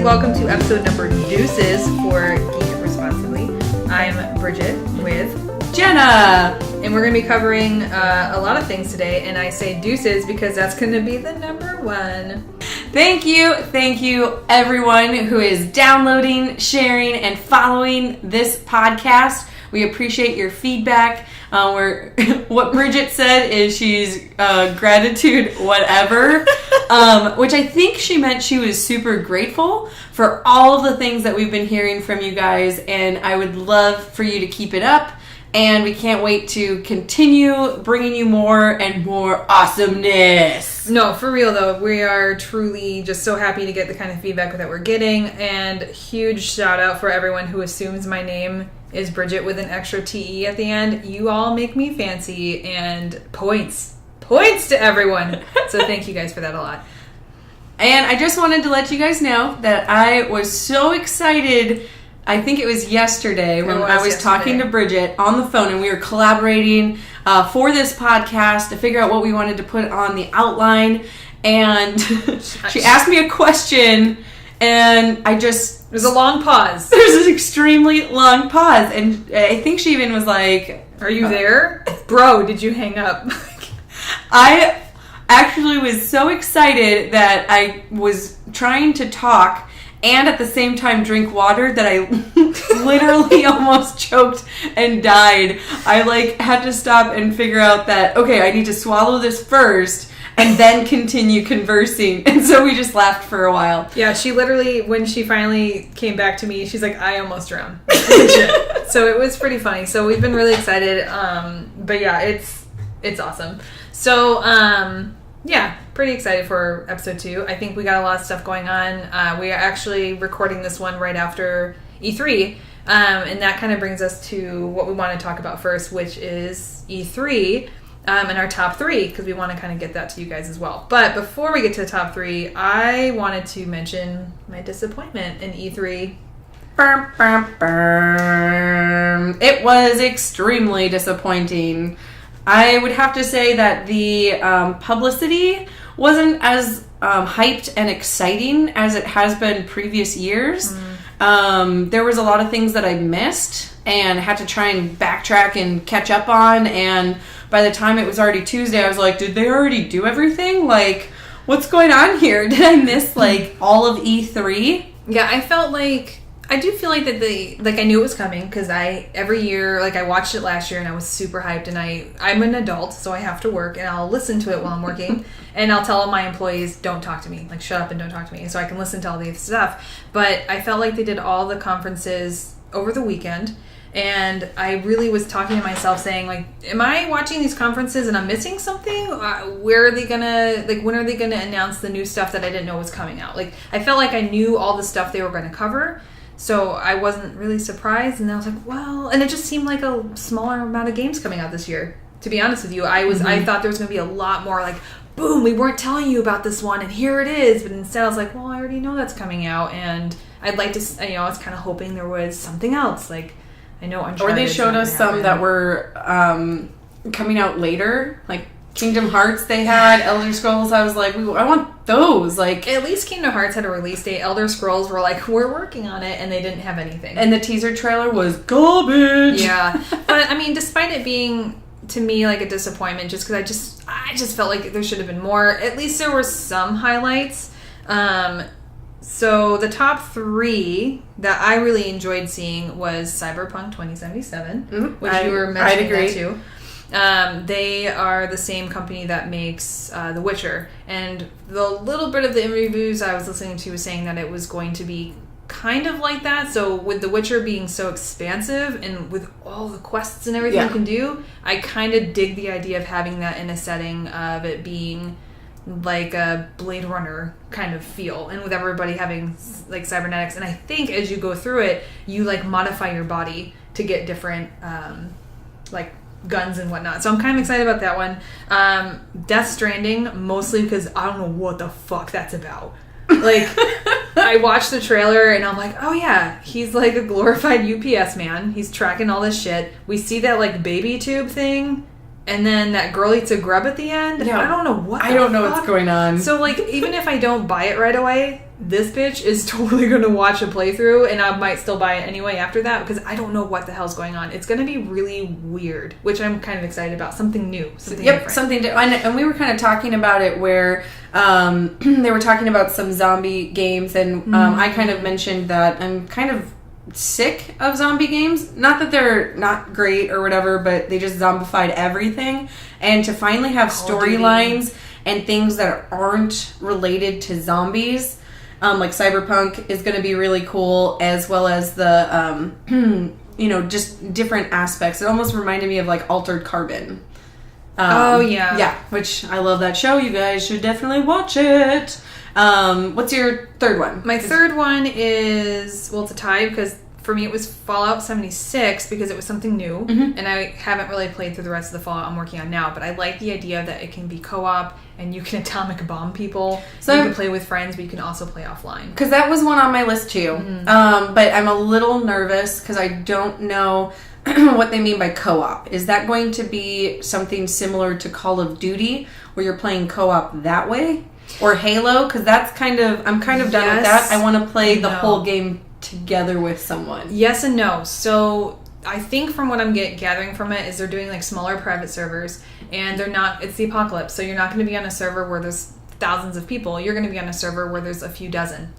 guys, welcome to episode number deuces for Geek Responsibly. I'm Bridget with Jenna, and we're going to be covering a lot of things today, and I say deuces because that's going to be the number one. Thank you everyone who is downloading, sharing, and following this podcast. We appreciate your feedback. What Bridget said is she's gratitude whatever, which I think she meant she was super grateful for all of the things that we've been hearing from you guys, and I would love for you to keep it up, and we can't wait to continue bringing you more and more awesomeness. No, for real though, we are truly just so happy to get the kind of feedback that we're getting, and huge shout out for everyone who assumes my name is Bridget with an extra TE at the end. You all make me fancy, and points to everyone. So thank you guys for that a lot. And I just wanted to let you guys know that I was so excited. I think it was yesterday when I was talking to Bridget on the phone, and we were collaborating for this podcast to figure out what we wanted to put on the outline. And she asked me a question, and there's a long pause. There's an extremely long pause, and I think she even was like, "Are you there? Bro, did you hang up?" I actually was so excited that I was trying to talk and at the same time drink water that I literally almost choked and died. I had to stop and figure out that, okay, I need to swallow this first and then continue conversing. And so we just laughed for a while. Yeah, she literally, when she finally came back to me, she's like, I almost drowned. So it was pretty funny. So we've been really excited. But yeah, it's awesome. So, yeah, pretty excited for episode 2. I think we got a lot of stuff going on. We are actually recording this one right after E3. And that kind of brings us to what we want to talk about first, which is E3. And our top 3, because we want to kind of get that to you guys as well. But before we get to the top 3, I wanted to mention my disappointment in E3. It was extremely disappointing. I would have to say that the publicity wasn't as hyped and exciting as it has been previous years. There was a lot of things that I missed and had to try and backtrack and catch up on, and by the time it was already Tuesday, I was like, did they already do everything? What's going on here? Did I miss all of E3? Yeah, I do feel like that I knew it was coming, because every year, I watched it last year and I was super hyped, and I'm an adult, so I have to work, and I'll listen to it while I'm working, and I'll tell all my employees, don't talk to me, shut up and don't talk to me, so I can listen to all the stuff. But I felt like they did all the conferences over the weekend, and I really was talking to myself saying, am I watching these conferences and I'm missing something? Where are they gonna, when are they gonna announce the new stuff that I didn't know was coming out? I felt like I knew all the stuff they were going to cover, so I wasn't really surprised, and I was like, well, and it just seemed like a smaller amount of games coming out this year. To be honest with you, I thought there was going to be a lot more, boom, we weren't telling you about this one, and here it is, but instead I was like, well, I already know that's coming out, and I'd like to, I was kind of hoping there was something else, I know Uncharted. Or they showed us some that were coming out later, Kingdom Hearts they had, Elder Scrolls, I was like, I want those. At least Kingdom Hearts had a release date. Elder Scrolls were we're working on it, and they didn't have anything. And the teaser trailer was garbage. Yeah. But, despite it being, to me, a disappointment, just because I just felt like there should have been more. At least there were some highlights. So the top 3 that I really enjoyed seeing was Cyberpunk 2077, which you were mentioning that too. They are the same company that makes The Witcher, and the little bit of the reviews I was listening to was saying that it was going to be kind of like that. So with The Witcher being so expansive and with all the quests and everything you can do, I kind of dig the idea of having that in a setting of it being like a Blade Runner kind of feel, and with everybody having cybernetics. And I think as you go through it, you modify your body to get different guns and whatnot. So I'm kind of excited about that one. Death Stranding, mostly because I don't know what the fuck that's about. I watched the trailer and I'm like, oh yeah, he's a glorified UPS man. He's tracking all this shit. We see that baby tube thing, and then that girl eats a grub at the end. Yeah. I don't know what. I don't know what's going on. So like, even if I don't buy it right away, this bitch is totally going to watch a playthrough, and I might still buy it anyway after that because I don't know what the hell's going on. It's going to be really weird, which I'm kind of excited about. Something new, something different. Something and we were kind of talking about it where they were talking about some zombie games, and I kind of mentioned that I'm kind of sick of zombie games. Not that they're not great or whatever, but they just zombified everything. And to finally have storylines and things that aren't related to zombies, like Cyberpunk is going to be really cool, as well as the just different aspects. It almost reminded me of like Altered Carbon. Yeah, which I love that show. You guys should definitely watch it. What's your third one? My third one is, well, it's a tie because for me it was Fallout 76 because it was something new, and I haven't really played through the rest of the Fallout I'm working on now, but I like the idea that it can be co-op and you can atomic bomb people. So you can play with friends, but you can also play offline. Because that was one on my list too. But I'm a little nervous because I don't know what they mean by co-op. Is that going to be something similar to Call of Duty where you're playing co-op that way? Or Halo? Because that's I'm kind of done with that. I want to play the whole game together with someone. Yes and no. So I think from what I'm gathering from it is they're doing like smaller private servers, and it's the apocalypse, so you're not going to be on a server where there's thousands of people. You're going to be on a server where there's a few dozen.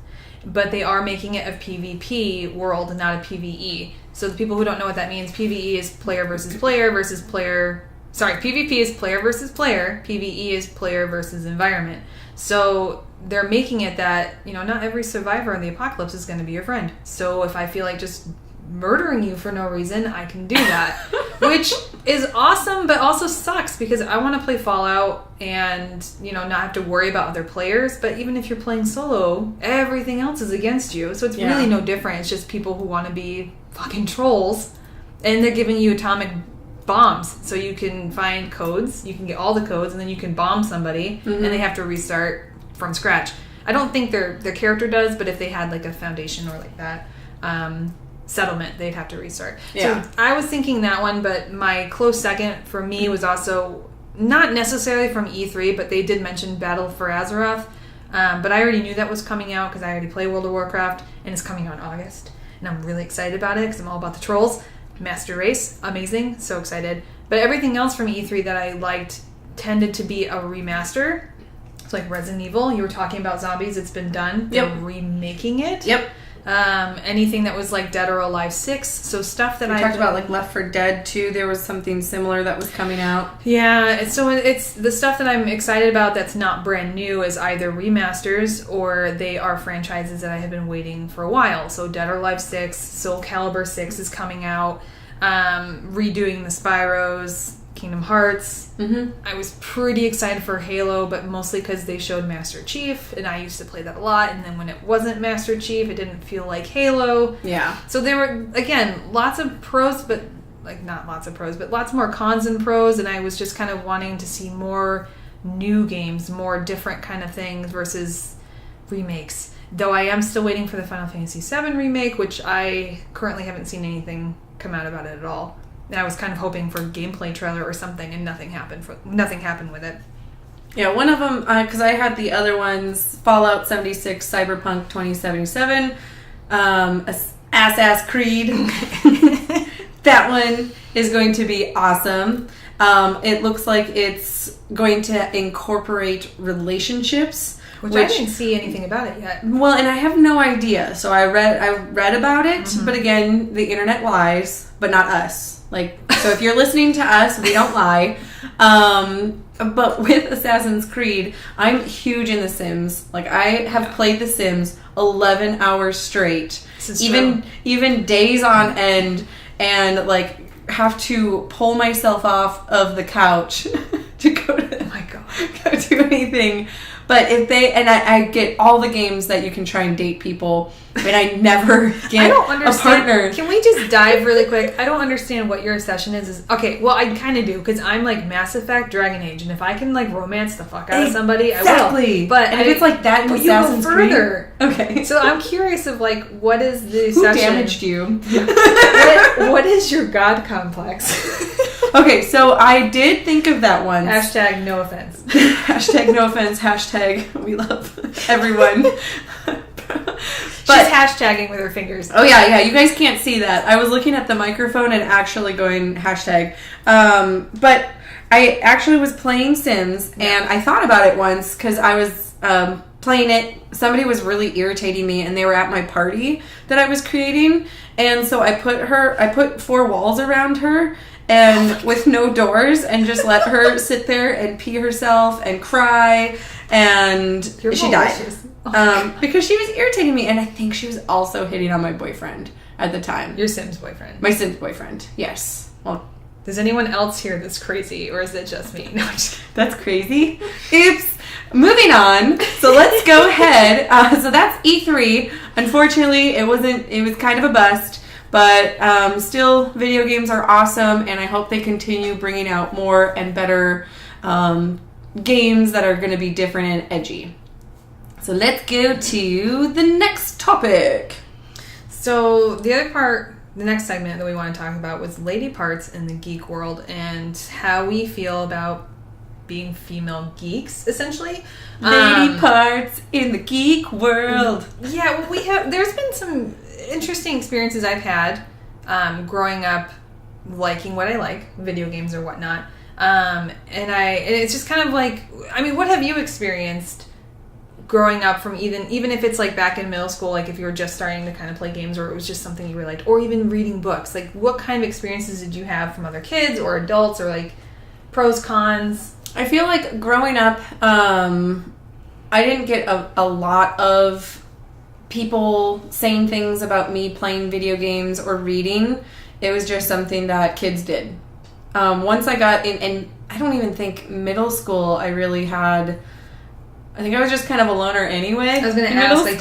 But they are making it a PvP world and not a PvE. So the people who don't know what that means, PvE is player versus player versus player. Sorry, PvP is player versus player. PvE is player versus environment. So they're making it that, not every survivor in the apocalypse is going to be your friend. So if I feel like just murdering you for no reason, I can do that. Which is awesome, but also sucks because I want to play Fallout and, not have to worry about other players. But even if you're playing solo, everything else is against you. So it's really no different. It's just people who want to be fucking trolls. And they're giving you atomic bombs. So you can find codes. You can get all the codes, and then you can bomb somebody, and they have to restart from scratch. I don't think their character does, but if they had like a foundation or like that settlement, they'd have to restart. Yeah. So I was thinking that one, but my close second for me was also not necessarily from E3, but they did mention Battle for Azeroth. But I already knew that was coming out because I already play World of Warcraft, and it's coming out in August. And I'm really excited about it because I'm all about the trolls. Master Race, amazing, so excited. But everything else from E3 that I liked tended to be a remaster. It's like Resident Evil. You were talking about zombies, it's been done. They're remaking it. Anything that was like Dead or Alive 6, so stuff that we talked about like Left 4 Dead 2. There was something similar that was coming out. Yeah, so it's the stuff that I'm excited about that's not brand new is either remasters or they are franchises that I have been waiting for a while. So Dead or Alive 6, Soul Calibur 6 is coming out, redoing the Spyros, Kingdom Hearts. I was pretty excited for Halo, but mostly because they showed Master Chief, and I used to play that a lot, and then when it wasn't Master Chief, it didn't feel like Halo. Yeah. So there were, again, lots of pros, but like not lots of pros, but lots more cons than pros, and I was just kind of wanting to see more new games, more different kind of things versus remakes. Though I am still waiting for the Final Fantasy VII remake, which I currently haven't seen anything come out about it at all. And I was kind of hoping for a gameplay trailer or something, and nothing happened with it. Yeah, one of them, because I had the other ones, Fallout 76, Cyberpunk 2077, Assassin's Creed. That one is going to be awesome. It looks like it's going to incorporate relationships. Which I didn't see anything about it yet. Well, and I have no idea. So I read about it, but again, the internet lies, but not us. So if you're listening to us, we don't lie. But with Assassin's Creed, I'm huge in The Sims. I have played The Sims 11 hours straight. Even days on end, and have to pull myself off of the couch to go do anything. But I get all the games that you can try and date people, but I never get a partner. Can we just dive really quick? I don't understand what your session is. Okay, well, I kind of do, because I'm Mass Effect, Dragon Age, and if I can romance the fuck out of somebody, I will. But if it's like that in Assassin's Creed, further. Okay. So I'm curious of what is the Who session? damaged you? What is your god complex? Okay, so I did think of that once. Hashtag no offense. Hashtag no offense. Hashtag we love everyone. She's hashtagging with her fingers. Oh yeah, you guys can't see that. I was looking at the microphone and actually going hashtag. But I actually was playing Sims, and I thought about it once because I was playing it. Somebody was really irritating me, and they were at my party that I was creating, and so I put 4 walls around her, and with no doors, and just let her sit there and pee herself and cry, and she died. Because she was irritating me, and I think she was also hitting on my boyfriend at the time. Your Sims boyfriend. My Sims boyfriend, yes. Well, does anyone else hear this crazy, or is it just me? No, I'm just kidding. That's crazy. Oops. Moving on. So let's go ahead. So that's E3. Unfortunately, it was kind of a bust, but still, video games are awesome, and I hope they continue bringing out more and better games that are going to be different and edgy. So let's go to the next topic. So the next segment that we want to talk about was lady parts in the geek world and how we feel about being female geeks, essentially. Lady parts in the geek world. Yeah, there's been some interesting experiences I've had growing up liking what I like, video games or whatnot. And it's just kind of like, I mean, what have you experienced growing up from even if it's like back in middle school, like if you were just starting to kind of play games or it was just something you really liked, or even reading books, like what kind of experiences did you have from other kids or adults, or like pros, cons? I feel like growing up, I didn't get a lot of people saying things about me playing video games or reading. It was just something that kids did. Once I got in, and I don't even think middle school I really had... I think I was just kind of a loner anyway. I was going to ask, like,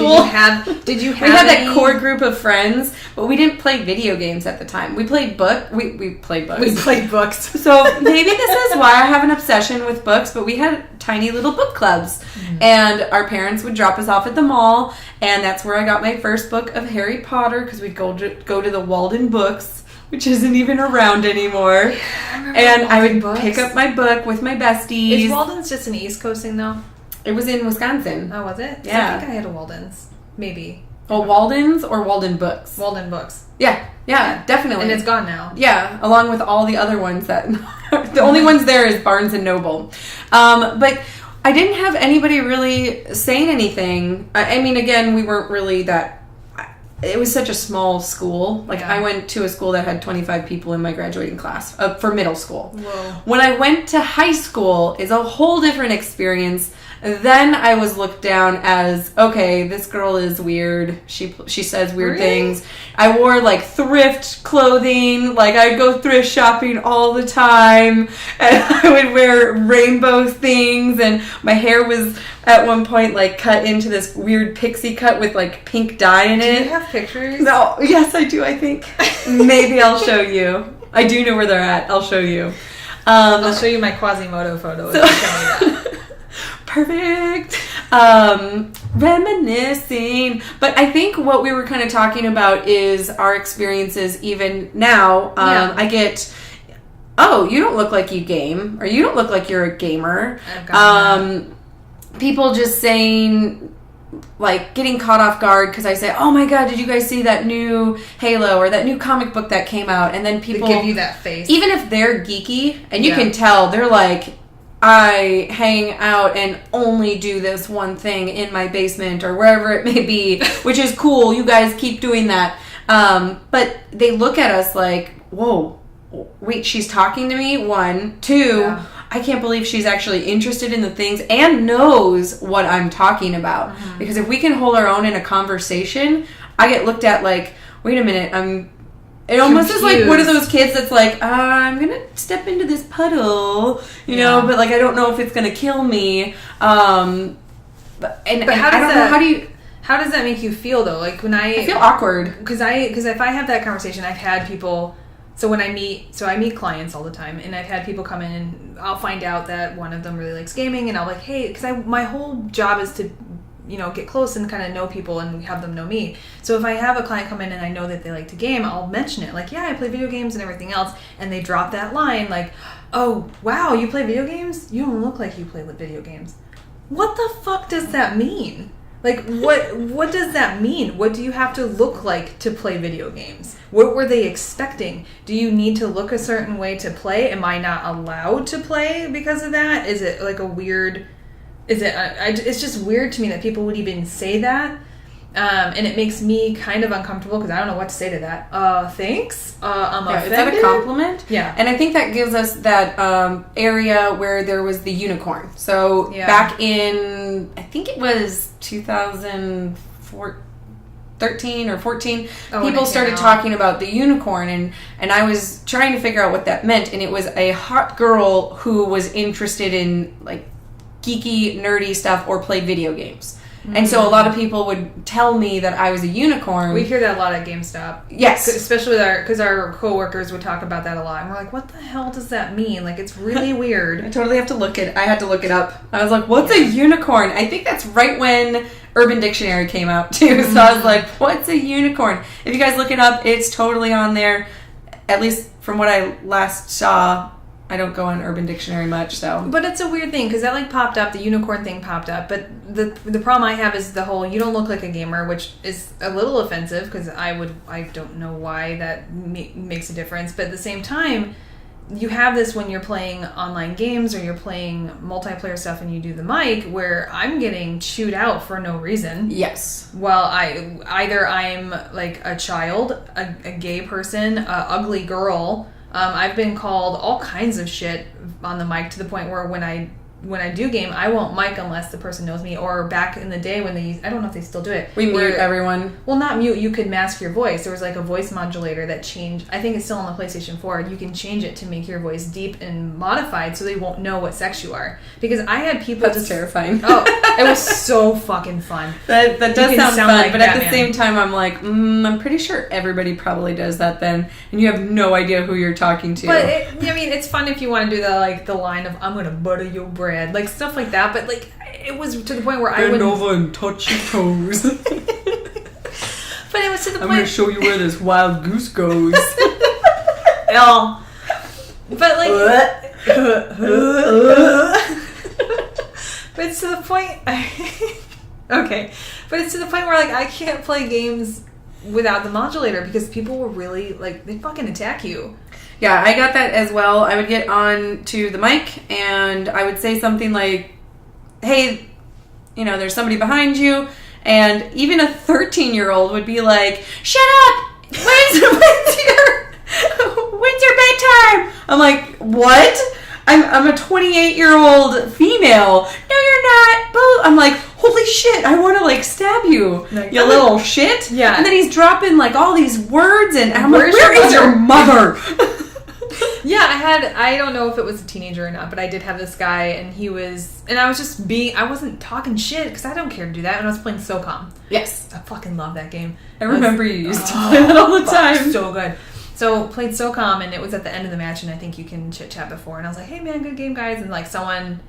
did you have we had that core group of friends, but we didn't play video games at the time. We played we played books. We played books. So maybe this is why I have an obsession with books, but we had tiny little book clubs. Mm-hmm. And our parents would drop us off at the mall, and that's where I got my first book of Harry Potter, because we'd go to the Walden Books, which isn't even around anymore. Yeah, I would pick up my book with my besties. Is Walden's just an East Coast thing, though? It was in Wisconsin. Oh, was it? Yeah. I think I had a Walden's. Maybe. Oh, Walden's or Walden Books? Walden Books. Yeah, definitely. And it's gone now. Yeah, along with all the other ones that... the only ones there is Barnes & Noble. But I didn't have anybody really saying anything. I mean, again, we weren't really that... It was such a small school. Like, I went to a school that had 25 people in my graduating class for middle school. Whoa. When I went to high school, is a whole different experience. Then I was looked down as, okay, this girl is weird. She says weird things. I wore, like, thrift clothing. Like, I'd go thrift shopping all the time. And I would wear rainbow things. And my hair was, at one point, like, cut into this weird pixie cut with, like, pink dye in it. Do you have pictures? No. Yes, I do, I think. Maybe I'll show you. I do know where they're at. I'll show you. I'll show you my Quasimodo photo if you tell me that. Perfect. Reminiscing. But I think what we were kind of talking about is our experiences even now. I get, oh, you don't look like you game, or you don't look like you're a gamer. People just saying, like, getting caught off guard because I say, oh my god, did you guys see that new Halo or that new comic book that came out? And then people they give you that face. Even if they're geeky, and you can tell, they're like, I hang out and only do this one thing in my basement or wherever it may be, which is cool. You guys keep doing that. But they look at us like, whoa, wait, she's talking to me? 1, 2, I can't believe she's actually interested in the things and knows what I'm talking about. Mm-hmm. Because if we can hold our own in a conversation, I get looked at like, wait a minute, it almost is like one of those kids that's like, I'm going to step into this puddle, you know, but like I don't know if it's going to kill me. But how does that make you feel though? Like when I feel awkward because if I have that conversation, I've had people. So I meet clients all the time, and I've had people come in, and I'll find out that one of them really likes gaming, and I'll like, hey, because my whole job is to get close and kind of know people and have them know me. So if I have a client come in and I know that they like to game, I'll mention it. Like, yeah, I play video games and everything else. And they drop that line like, oh, wow, you play video games? You don't look like you play video games. What the fuck does that mean? Like, what does that mean? What do you have to look like to play video games? What were they expecting? Do you need to look a certain way to play? Am I not allowed to play because of that? Is it like a weird... it's just weird to me that people would even say that. And it makes me kind of uncomfortable because I don't know what to say to that. Thanks. I'm offended. Is that a compliment? Yeah. And I think that gives us that area where there was the unicorn. So back in, I think it was 2013 or 14, people started talking about the unicorn, and I was trying to figure out what that meant, and it was a hot girl who was interested in like geeky, nerdy stuff or played video games. And so a lot of people would tell me that I was a unicorn. We hear that a lot at GameStop. Yes. Especially because our coworkers would talk about that a lot. And we're like, what the hell does that mean? Like, it's really weird. I had to look it up. I was like, what's a unicorn? I think that's right when Urban Dictionary came out, too. So I was like, what's a unicorn? If you guys look it up, it's totally on there. At least from what I last saw. I don't go on Urban Dictionary much, so. But it's a weird thing, because that, like, popped up. The unicorn thing popped up. But the problem I have is the whole, you don't look like a gamer, which is a little offensive, because I don't know why that makes a difference. But at the same time, you have this when you're playing online games or you're playing multiplayer stuff and you do the mic, where I'm getting chewed out for no reason. Yes. Well, I'm like a child, a gay person, a ugly girl. I've been called all kinds of shit on the mic to the point where when I do game, I won't mic unless the person knows me. Or back in the day when I don't know if they still do it. We mute everyone. Well, not mute. You could mask your voice. There was like a voice modulator that changed. I think it's still on the PlayStation 4. You can change it to make your voice deep and modified so they won't know what sex you are. Because I had people... That's terrifying. Oh, it was so fucking fun. That does sound fun, like but Batman. At the same time, I'm like, I'm pretty sure everybody probably does that then. And you have no idea who you're talking to. But, it's fun if you want to do the line of, I'm going to butter your bread. Like, stuff like that, but, like, it was to the point where Bend over and touch your toes. But it was to the point... I'm going to show you where this wild goose goes. But, like... but it's to the point... Okay. But it's to the point where, like, I can't play games without the modulator because people will really, like, they fucking attack you. Yeah, I got that as well. I would get on to the mic and I would say something like, hey, there's somebody behind you. And even a 13-year-old would be like, shut up! When's your bedtime? I'm like, what? I'm a 28-year-old female. No, you're not. Boo. I'm like, holy shit, I want to, like, stab you, you little shit. Yeah. And then he's dropping, like, all these words, and I'm like, where is your mother? Yeah, I don't know if it was a teenager or not, but I did have this guy, and I wasn't talking shit, because I don't care to do that, and I was playing SOCOM. Yes. I fucking love that game. I remember you used to play that all the time. So good. So, played SOCOM, and it was at the end of the match, and I think you can chit-chat before, and I was like, hey man, good game, guys, and like, someone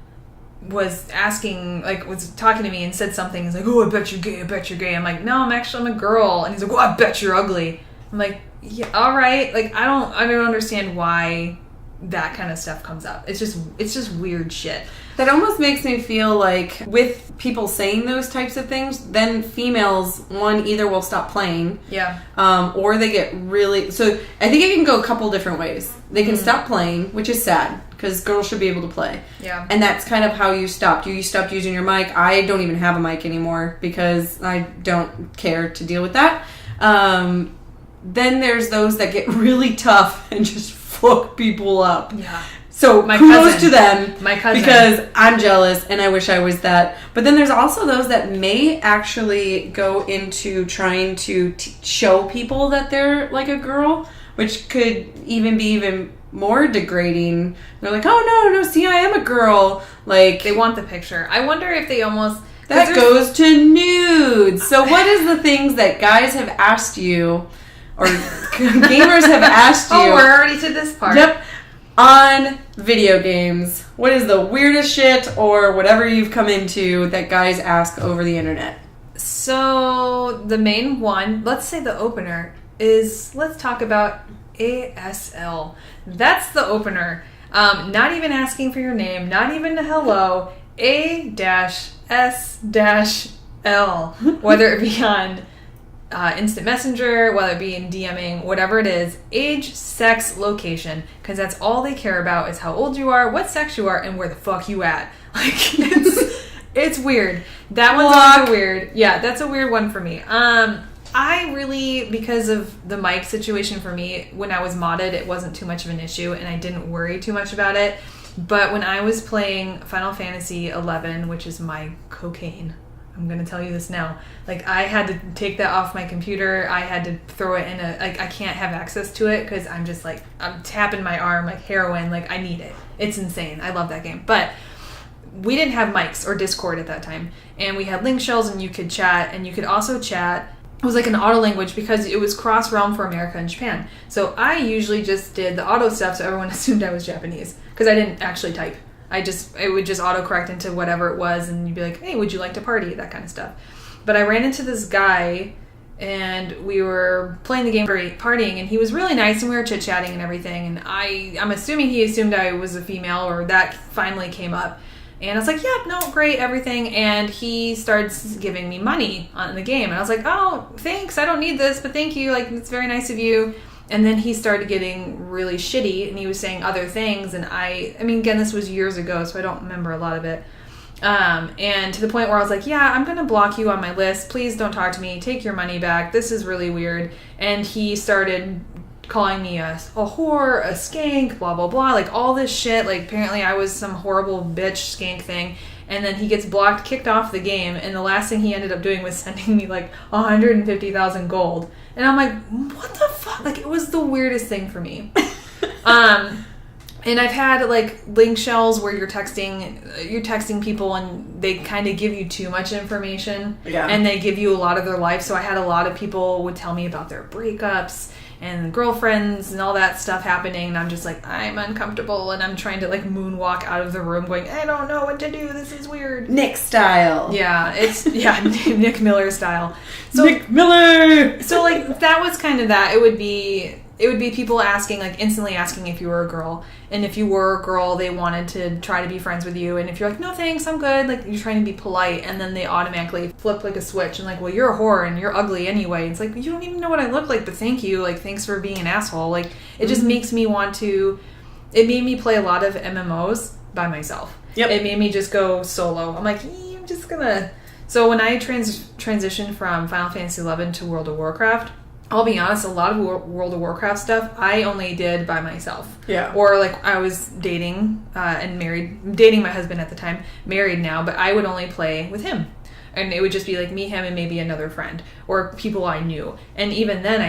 was asking, like, was talking to me and said something, he's like, oh, I bet you're gay, I'm like, no, I'm a girl, and he's like, oh, I bet you're ugly. I'm like, yeah, all right. Like, I don't understand why that kind of stuff comes up. It's just weird shit. That almost makes me feel like with people saying those types of things, then females, one, either will stop playing. Yeah. Or they get really... So I think it can go a couple different ways. They can stop playing, which is sad, because girls should be able to play. Yeah. And that's kind of how you stopped. You stopped using your mic. I don't even have a mic anymore, because I don't care to deal with that. Then there's those that get really tough and just fuck people up. Yeah. So kudos to them. My cousin. Because I'm jealous and I wish I was that. But then there's also those that may actually go into trying to show people that they're like a girl, which could even be more degrading. They're like, oh no, see, I am a girl. Like, they want the picture. I wonder if they almost... That goes to nudes. So what is the things that guys have asked you... or gamers have asked you... Oh, we're already to this part. Yep. On video games, what is the weirdest shit or whatever you've come into that guys ask over the internet? So the main one, let's say the opener, is let's talk about ASL. That's the opener. Not even asking for your name, not even a hello. A-S-L. Whether it be on instant messenger, whether it be in DMing, whatever it is, age, sex, location, because that's all they care about is how old you are, what sex you are, and where the fuck you at. Like, it's weird. That one's always weird. Yeah, that's a weird one for me. I really, because of the mic situation for me, when I was modded, it wasn't too much of an issue, and I didn't worry too much about it. But when I was playing Final Fantasy 11, which is my cocaine, I'm going to tell you this now. Like, I had to take that off my computer. I had to throw it in I can't have access to it because I'm just like, I'm tapping my arm like heroin. Like, I need it. It's insane. I love that game. But we didn't have mics or Discord at that time. And we had link shells and you could chat. And you could also chat. It was like an auto language because it was cross-realm for America and Japan. So I usually just did the auto stuff so everyone assumed I was Japanese because I didn't actually type. It would just autocorrect into whatever it was, and you'd be like, hey, would you like to party? That kind of stuff. But I ran into this guy, and we were playing the game, partying, and he was really nice, and we were chit-chatting and everything, and I'm assuming he assumed I was a female, or that finally came up. And I was like, yeah, no, great, everything. And he starts giving me money on the game. And I was like, oh, thanks, I don't need this, but thank you. Like, it's very nice of you. And then he started getting really shitty, and he was saying other things. And I mean, again, this was years ago, so I don't remember a lot of it. And to the point where I was like, yeah, I'm going to block you on my list. Please don't talk to me. Take your money back. This is really weird. And he started calling me a whore, a skank, blah, blah, blah. Like, all this shit. Like, apparently I was some horrible bitch skank thing. And then he gets blocked, kicked off the game, and the last thing he ended up doing was sending me, like, 150,000 gold. And I'm like, what the fuck? Like, it was the weirdest thing for me. And I've had, like, link shells where you're texting people and they kind of give you too much information. Yeah. And they give you a lot of their life. So I had a lot of people would tell me about their breakups and girlfriends and all that stuff happening, and I'm just like, I'm uncomfortable, and I'm trying to like moonwalk out of the room going, I don't know what to do, this is weird. Nick style. Yeah, Nick Miller style. So, Nick Miller! So like, that was kind of that. It would be people asking, like instantly asking if you were a girl, and if you were a girl, they wanted to try to be friends with you, and if you're like, no thanks, I'm good, like you're trying to be polite, and then they automatically flip like a switch and like, well, you're a whore and you're ugly anyway. It's like, you don't even know what I look like, but thank you, like thanks for being an asshole. Like, it just makes me want to. It made me play a lot of MMOs by myself. Yep. It made me just go solo. I'm like, I'm just gonna. So when I transitioned from Final Fantasy 11 to World of Warcraft, I'll be honest, a lot of World of Warcraft stuff I only did by myself. Yeah. Or like I was dating dating my husband at the time, married now, but I would only play with him. And it would just be like me, him, and maybe another friend or people I knew. And even then,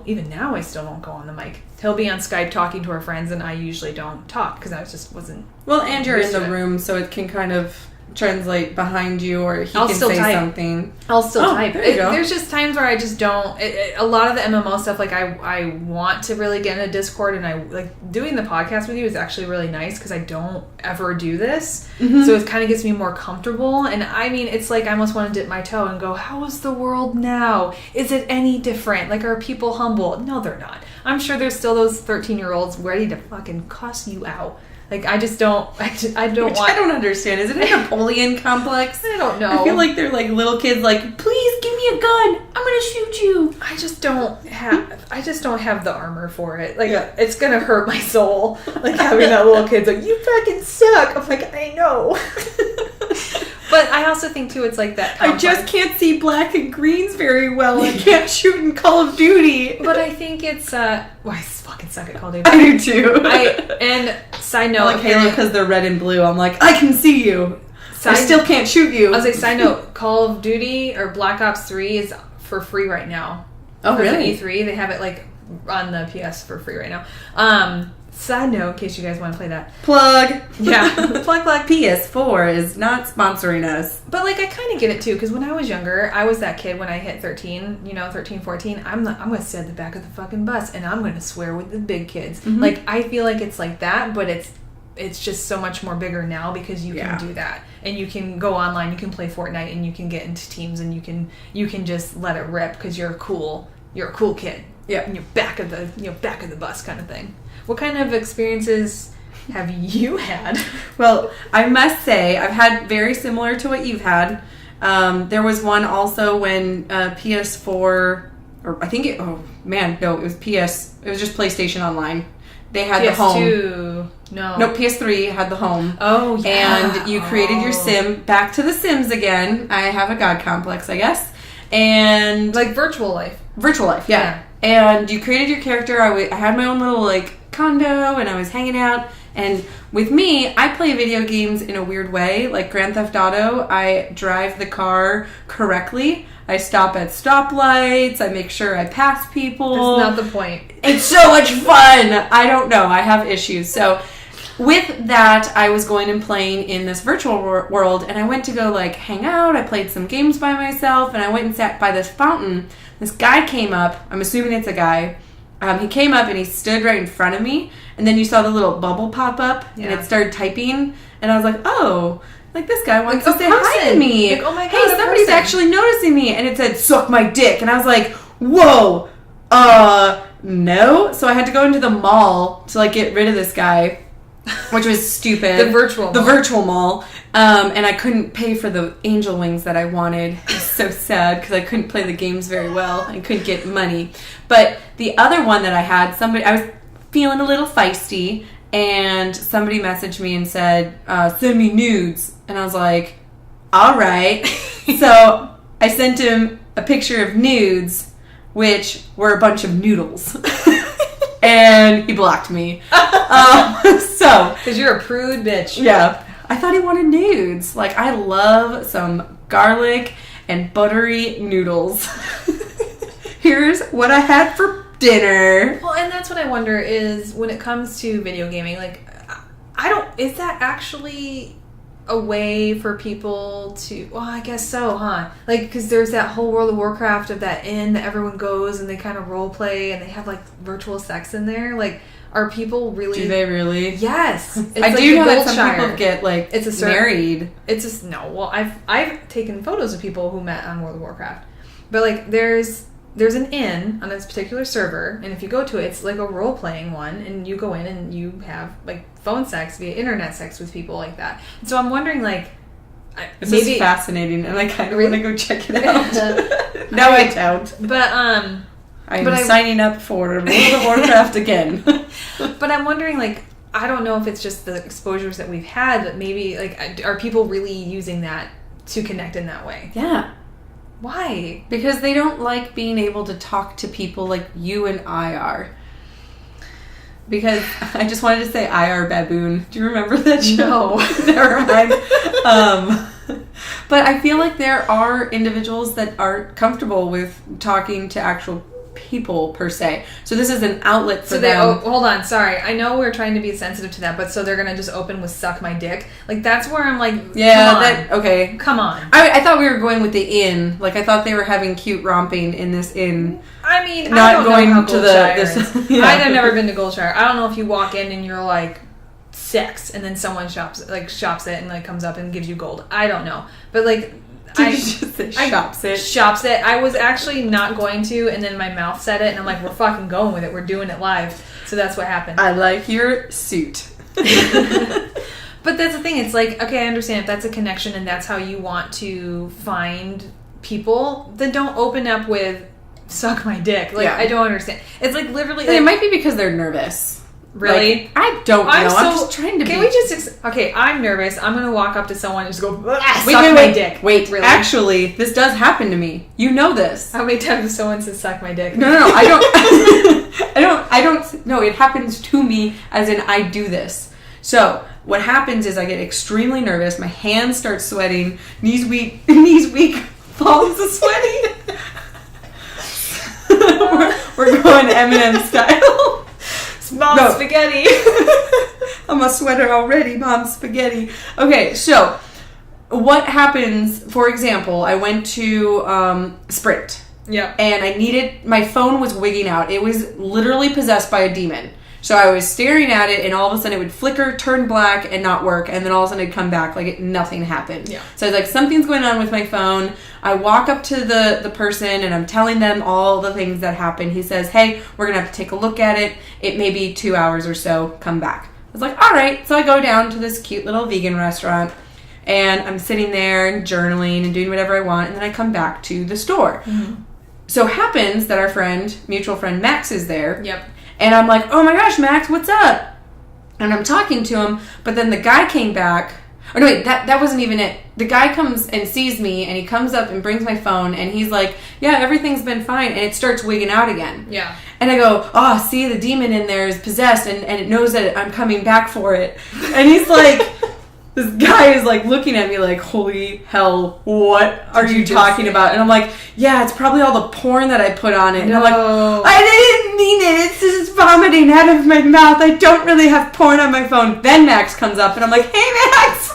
even now I still don't go on the mic. He'll be on Skype talking to our friends, and I usually don't talk because I just wasn't. Well, and you're in the room, so it can kind of translate behind you, or he can say something. I'll still type. There's just times where I just don't. A lot of the MMO stuff, like I want to really get into Discord, and I like doing the podcast with you is actually really nice because I don't ever do this, so it kind of gets me more comfortable. And I mean, it's like I almost want to dip my toe and go, how is the world now? Is it any different? Like, are people humble? No, they're not. I'm sure there's still those 13-year-olds ready to fucking cuss you out. Like, I just don't, I don't understand. Is it a Napoleon complex? I don't know. I feel like they're like little kids like, please give me a gun. I'm going to shoot you. I just don't have the armor for it. Like, it's going to hurt my soul. Like, having that little kid's like, you fucking suck. I'm like, I know. But I also think, too, it's like that. I just can't see black and greens very well. I can't shoot in Call of Duty. But I think it's, I fucking suck at Call of Duty. I do, too. And side note. I like Halo because they're red and blue. I'm like, I can see you. I still can't shoot you. I was like, side note, Call of Duty or Black Ops 3 is for free right now. Oh, really? For E3. They have it, like, on the PS for free right now. Side note, in case you guys want to play that. Plug. Yeah. plug. PS4 is not sponsoring us. But, like, I kind of get it, too, because when I was younger, I was that kid when I hit 13, 14, I'm going to sit at the back of the fucking bus, and I'm going to swear with the big kids. Mm-hmm. Like, I feel like it's like that, but it's just so much more bigger now because you can do that. And you can go online, you can play Fortnite, and you can get into teams, and you can just let it rip because you're a cool kid. Yeah. And you're back of the bus kind of thing. What kind of experiences have you had? Well, I must say, I've had very similar to what you've had. There was one also when PS4, or I think it was just PlayStation Online. They had PS2, the home. No, PS3 had the home. Oh, yeah. And you created your sim. Back to the Sims again. I have a god complex, I guess. And like virtual life. Virtual life, yeah. And you created your character. I had my own little, like, condo, and I was hanging out. And with me, I play video games in a weird way. Like Grand Theft Auto, I drive the car correctly. I stop at stoplights. I make sure I pass people. That's not the point. It's so much fun. I don't know. I have issues. So with that, I was going and playing in this virtual world, and I went to go, like, hang out. I played some games by myself, and I went and sat by this fountain. This guy came up. I'm assuming it's a guy. He came up, and he stood right in front of me, and then you saw the little bubble pop up, and it started typing, and I was like, oh, like, this guy wants to say hi to me. Like, oh my God, hey, somebody's actually noticing me. And it said, suck my dick. And I was like, whoa, no. So I had to go into the mall to, like, get rid of this guy, which was stupid. The virtual mall. And I couldn't pay for the angel wings that I wanted. It was so sad because I couldn't play the games very well and couldn't get money. But the other one that I had, I was feeling a little feisty, and somebody messaged me and said, send me nudes. And I was like, all right. So I sent him a picture of nudes, which were a bunch of noodles. And he blocked me. Because you're a prude bitch. Yeah. I thought he wanted nudes. Like, I love some garlic and buttery noodles. Here's what I had for dinner. Well, and that's what I wonder is when it comes to video gaming, like, is that actually a way for people to, well, I guess so, huh? Like, because there's that whole World of Warcraft of that inn that everyone goes and they kind of role play and they have, like, virtual sex in there. Like, are people really... Do they really? Yes. It's I do know that some people get, like, married. Well, I've taken photos of people who met on World of Warcraft. But, like, there's an inn on this particular server, and if you go to it, it's like a role-playing one, and you go in and you have, like, phone sex via internet sex with people like that. And so I'm wondering, like... This is fascinating, and I kind of want to go check it out. No, I don't. But, I'm signing up for World of Warcraft again. But I'm wondering, like, I don't know if it's just the exposures that we've had, but maybe, like, are people really using that to connect in that way? Yeah. Why? Because they don't like being able to talk to people like you and I are. Because I just wanted to say IR baboon. Do you remember that show? No. Never mind. But I feel like there are individuals that aren't comfortable with talking to actual people per se. So this is an outlet for them. Hold on, sorry. I know we're trying to be sensitive to that, but so they're going to just open with suck my dick. Like, that's where I'm like, okay. Come on. I thought we were going with the inn. Like, I thought they were having cute romping in this inn. I mean, not I don't going know how to Goldshire this. Yeah. I've never been to Goldshire. I don't know if you walk in and you're like, sex, and then someone shops it and, like, comes up and gives you gold. I don't know. But, like... Did you just say shops it? Shops it. I was actually not going to, and then my mouth said it, and I'm like, we're fucking going with it. We're doing it live. So that's what happened. I like your suit. But that's the thing. It's like, okay, I understand if that's a connection and that's how you want to find people, then don't open up with suck my dick. Like, I don't understand. It's like literally... It might be because they're nervous. Really? Like, I don't know. I'm just trying to Can we just... Okay, I'm nervous. I'm going to walk up to someone and just go, suck my dick. Wait, really? Actually, this does happen to me. You know this. How many times has someone said suck my dick? No, I don't... I don't... No, it happens to me as in I do this. So, what happens is I get extremely nervous. My hands start sweating. Knees weak. Palms are sweating. We're going Eminem style. Mom's spaghetti. I'm a sweater already, Mom's spaghetti. Okay, so what happens, for example, I went to Sprint. Yeah. And I needed, my phone was wigging out. It was literally possessed by a demon. So I was staring at it, and all of a sudden it would flicker, turn black, and not work. And then all of a sudden it'd come back like nothing happened. Yeah. So I was like, something's going on with my phone. I walk up to the person, and I'm telling them all the things that happened. He says, hey, we're going to have to take a look at it. It may be 2 hours or so. Come back. I was like, all right. So I go down to this cute little vegan restaurant, and I'm sitting there and journaling and doing whatever I want. And then I come back to the store. Mm-hmm. So happens that our mutual friend Max is there. Yep. And I'm like, oh my gosh, Max, what's up? And I'm talking to him, but then the guy came back. Oh, no, wait, that wasn't even it. The guy comes and sees me, and he comes up and brings my phone, and he's like, yeah, everything's been fine. And it starts wigging out again. Yeah. And I go, oh, see, the demon in there is possessed, and it knows that I'm coming back for it. And he's like... This guy is like looking at me like, holy hell, what are you talking about? And I'm like, yeah, it's probably all the porn that I put on it. And I'm like, I didn't mean it. It's just vomiting out of my mouth. I don't really have porn on my phone. Then Max comes up and I'm like, hey, Max.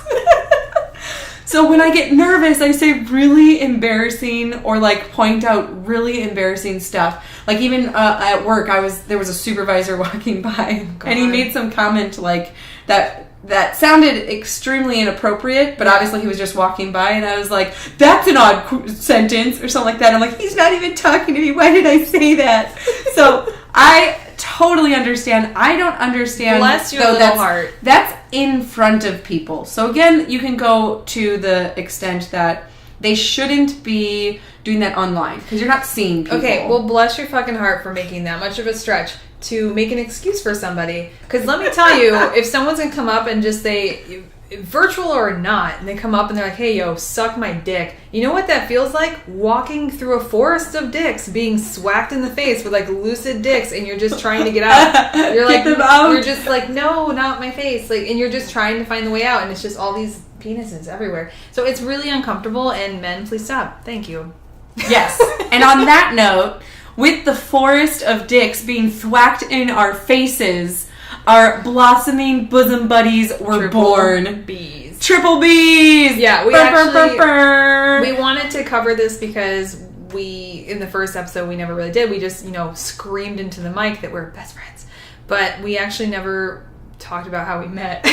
So when I get nervous, I say really embarrassing or like point out really embarrassing stuff. Like even at work, there was a supervisor walking by and he made some comment like that sounded extremely inappropriate, but obviously he was just walking by, and I was like, that's an odd sentence, or something like that. I'm like, he's not even talking to me. Why did I say that? So I totally understand. I don't understand. Bless your little heart. That's in front of people. So again, you can go to the extent that they shouldn't be doing that online, because you're not seeing people. Okay, well, bless your fucking heart for making that much of a stretch to make an excuse for somebody. Because let me tell you, if someone's going to come up and just say, virtual or not, and they come up and they're like, hey, yo, suck my dick. You know what that feels like? Walking through a forest of dicks, being swacked in the face with like lucid dicks, and you're just trying to get out. You're like, you're just like, no, not my face. Like, and you're just trying to find the way out, and it's just all these penises everywhere. So it's really uncomfortable, and men, please stop. Thank you. Yes. And on that note, with the forest of dicks being thwacked in our faces, our blossoming bosom buddies were born. B's. Triple B's! Yeah, we we wanted to cover this because in the first episode, we never really did. We just, screamed into the mic that we're best friends. But we actually never talked about how we met.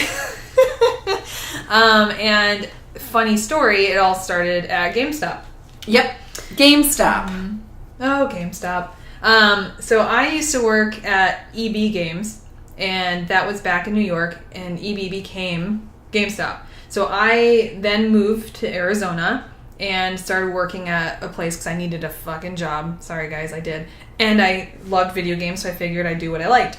And funny story, it all started at GameStop. Yep. GameStop. Mm-hmm. Oh, GameStop. So I used to work at EB Games, and that was back in New York, and EB became GameStop. So I then moved to Arizona and started working at a place because I needed a fucking job. Sorry, guys, I did. And I loved video games, so I figured I'd do what I liked.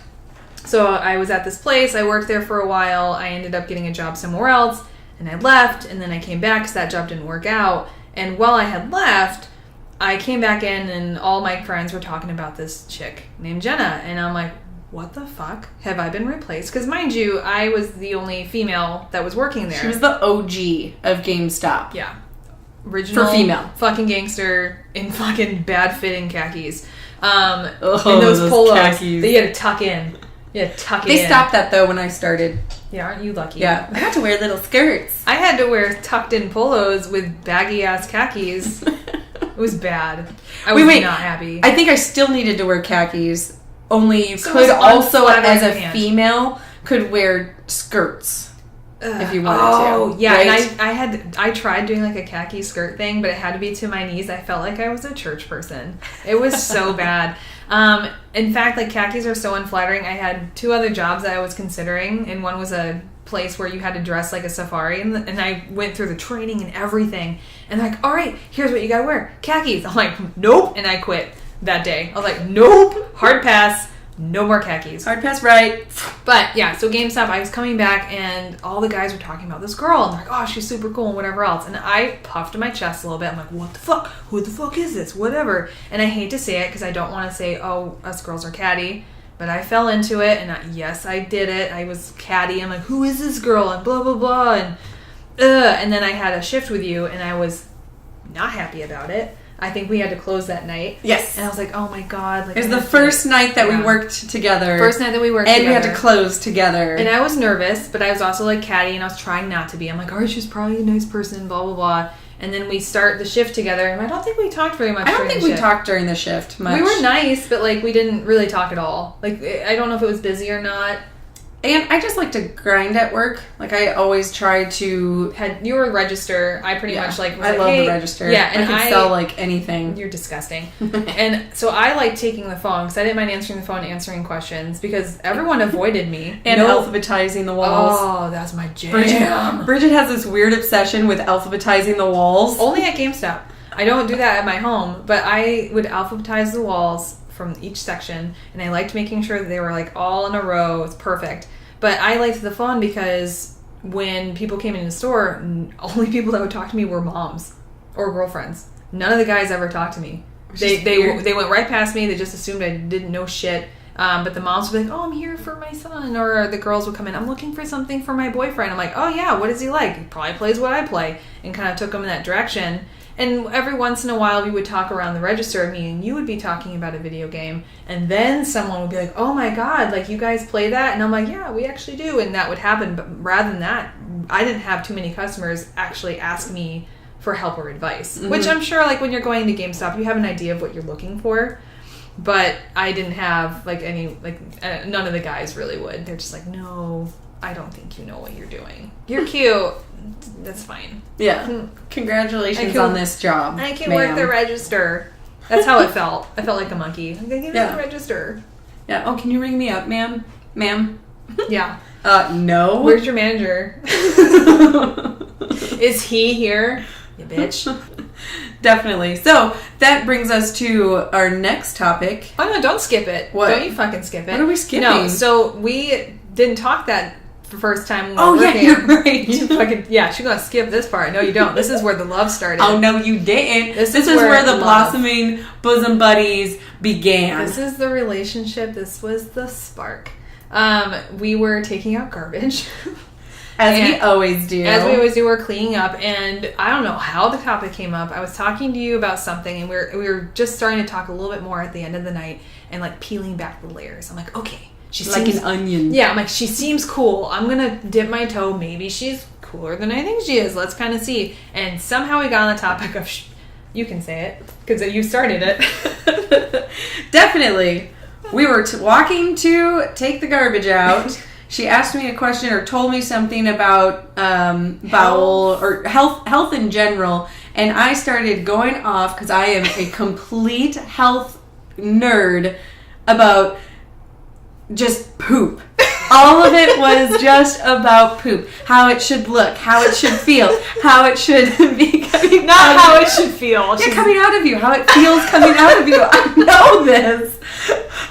So I was at this place. I worked there for a while. I ended up getting a job somewhere else, and I left, and then I came back because that job didn't work out. And while I had left, I came back in, and all my friends were talking about this chick named Jenna. And I'm like, what the fuck? Have I been replaced? Because mind you, I was the only female that was working there. She was the OG of GameStop. Yeah. Original for female. Fucking gangster in fucking bad fitting khakis. And those polos khakis. That you had to tuck in. They stopped that though when I started. Yeah, aren't you lucky? Yeah. I had to wear little skirts. I had to wear tucked in polos with baggy ass khakis. It was bad. I was not happy. I think I still needed to wear khakis. Only you could also, as a female, could wear skirts if you wanted to. Oh, yeah. Right? And I tried doing like a khaki skirt thing, but it had to be to my knees. I felt like I was a church person. It was so bad. In fact, like khakis are so unflattering. I had 2 other jobs that I was considering, and one was a place where you had to dress like a safari, and I went through the training and everything, and they're like, all right, here's what you gotta wear, khakis. I'm like, nope, and I quit that day. I was like, nope, hard pass, no more khakis. Hard pass, right. But yeah, so GameStop, I was coming back, and all the guys were talking about this girl, and they're like, oh, she's super cool, and whatever else, and I puffed my chest a little bit. I'm like, what the fuck? Who the fuck is this? Whatever. And I hate to say it, because I don't want to say, oh, us girls are catty. But I fell into it, and yes, I did it. I was catty. I'm like, who is this girl? And blah, blah, blah. And then I had a shift with you, and I was not happy about it. I think we had to close that night. Yes. And I was like, oh my God. Like, it was the first night that we worked together. First night that we worked together. And we had to close together. And I was nervous, but I was also like catty, and I was trying not to be. I'm like, oh, she's probably a nice person, blah, blah, blah. And then we start the shift together, and I don't think we talked very much. I don't think we talked during the shift much. We were nice, but like we didn't really talk at all. Like I don't know if it was busy or not. And I just like to grind at work. Like I always try to. You were a register. I pretty much like. I love the register. Yeah, and I could sell like anything. You're disgusting. And so I like taking the phone because I didn't mind answering the phone, answering questions because everyone avoided me and alphabetizing the walls. Oh, that's my jam. Bridget has this weird obsession with alphabetizing the walls. Only at GameStop. I don't do that at my home, but I would alphabetize the walls from each section, and I liked making sure that they were like all in a row. It's perfect. But I liked the phone because when people came into the store, only people that would talk to me were moms or girlfriends. None of the guys ever talked to me. They went right past me. They just assumed I didn't know shit. But the moms would be like, oh, I'm here for my son. Or the girls would come in, I'm looking for something for my boyfriend. I'm like, oh yeah, what is he like? He probably plays what I play. And kind of took them in that direction. And every once in a while, we would talk around the register, meaning you would be talking about a video game, and then someone would be like, oh my God, like, you guys play that? And I'm like, yeah, we actually do. And that would happen. But rather than that, I didn't have too many customers actually ask me for help or advice, which I'm sure, like, when you're going to GameStop, you have an idea of what you're looking for. But I didn't have, like, any, like, none of the guys really would. They're just like, no, I don't think you know what you're doing. You're cute. That's fine. Yeah. Congratulations on this job. I can work the register. That's how it felt. I felt like a monkey. I'm going to give you the register. Yeah. Oh, can you ring me up, ma'am? Ma'am? Yeah. No. Where's your manager? Is he here? You bitch. Definitely. So, that brings us to our next topic. Oh, no, don't skip it. What? Don't you fucking skip it. What are we skipping? No, so we didn't talk that the first time when we were working. You're right. You fucking, she's gonna skip this part. No, you don't. This is where the love started. Oh, no, you didn't. This is where the blossoming bosom buddies began. This is the relationship. This was the spark. We were taking out garbage. As we always do. As we always do, we're cleaning up, and I don't know how the topic came up. I was talking to you about something, and we were just starting to talk a little bit more at the end of the night, and like peeling back the layers. I'm like, okay, she like seems, an onion. Yeah, I'm like, she seems cool. I'm gonna dip my toe. Maybe she's cooler than I think she is. Let's kind of see. And somehow we got on the topic of, you can say it because you started it. Definitely. We were walking to take the garbage out. She asked me a question or told me something about bowel or health in general, and I started going off because I am a complete health nerd about just poop. All of it was just about poop. How it should look, how it should feel, how it should be coming Not how it should feel. Yeah, coming out of you. How it feels coming out of you. I know this.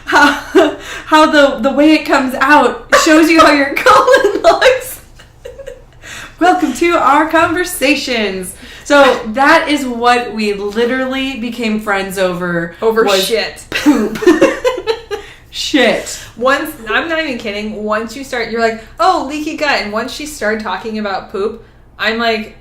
How the way it comes out shows you how your colon looks. Welcome to our conversations. So that is what we literally became friends over. Over shit. Poop. Shit. Once, I'm not even kidding, once you start, you're like, oh, leaky gut. And once she started talking about poop, I'm like,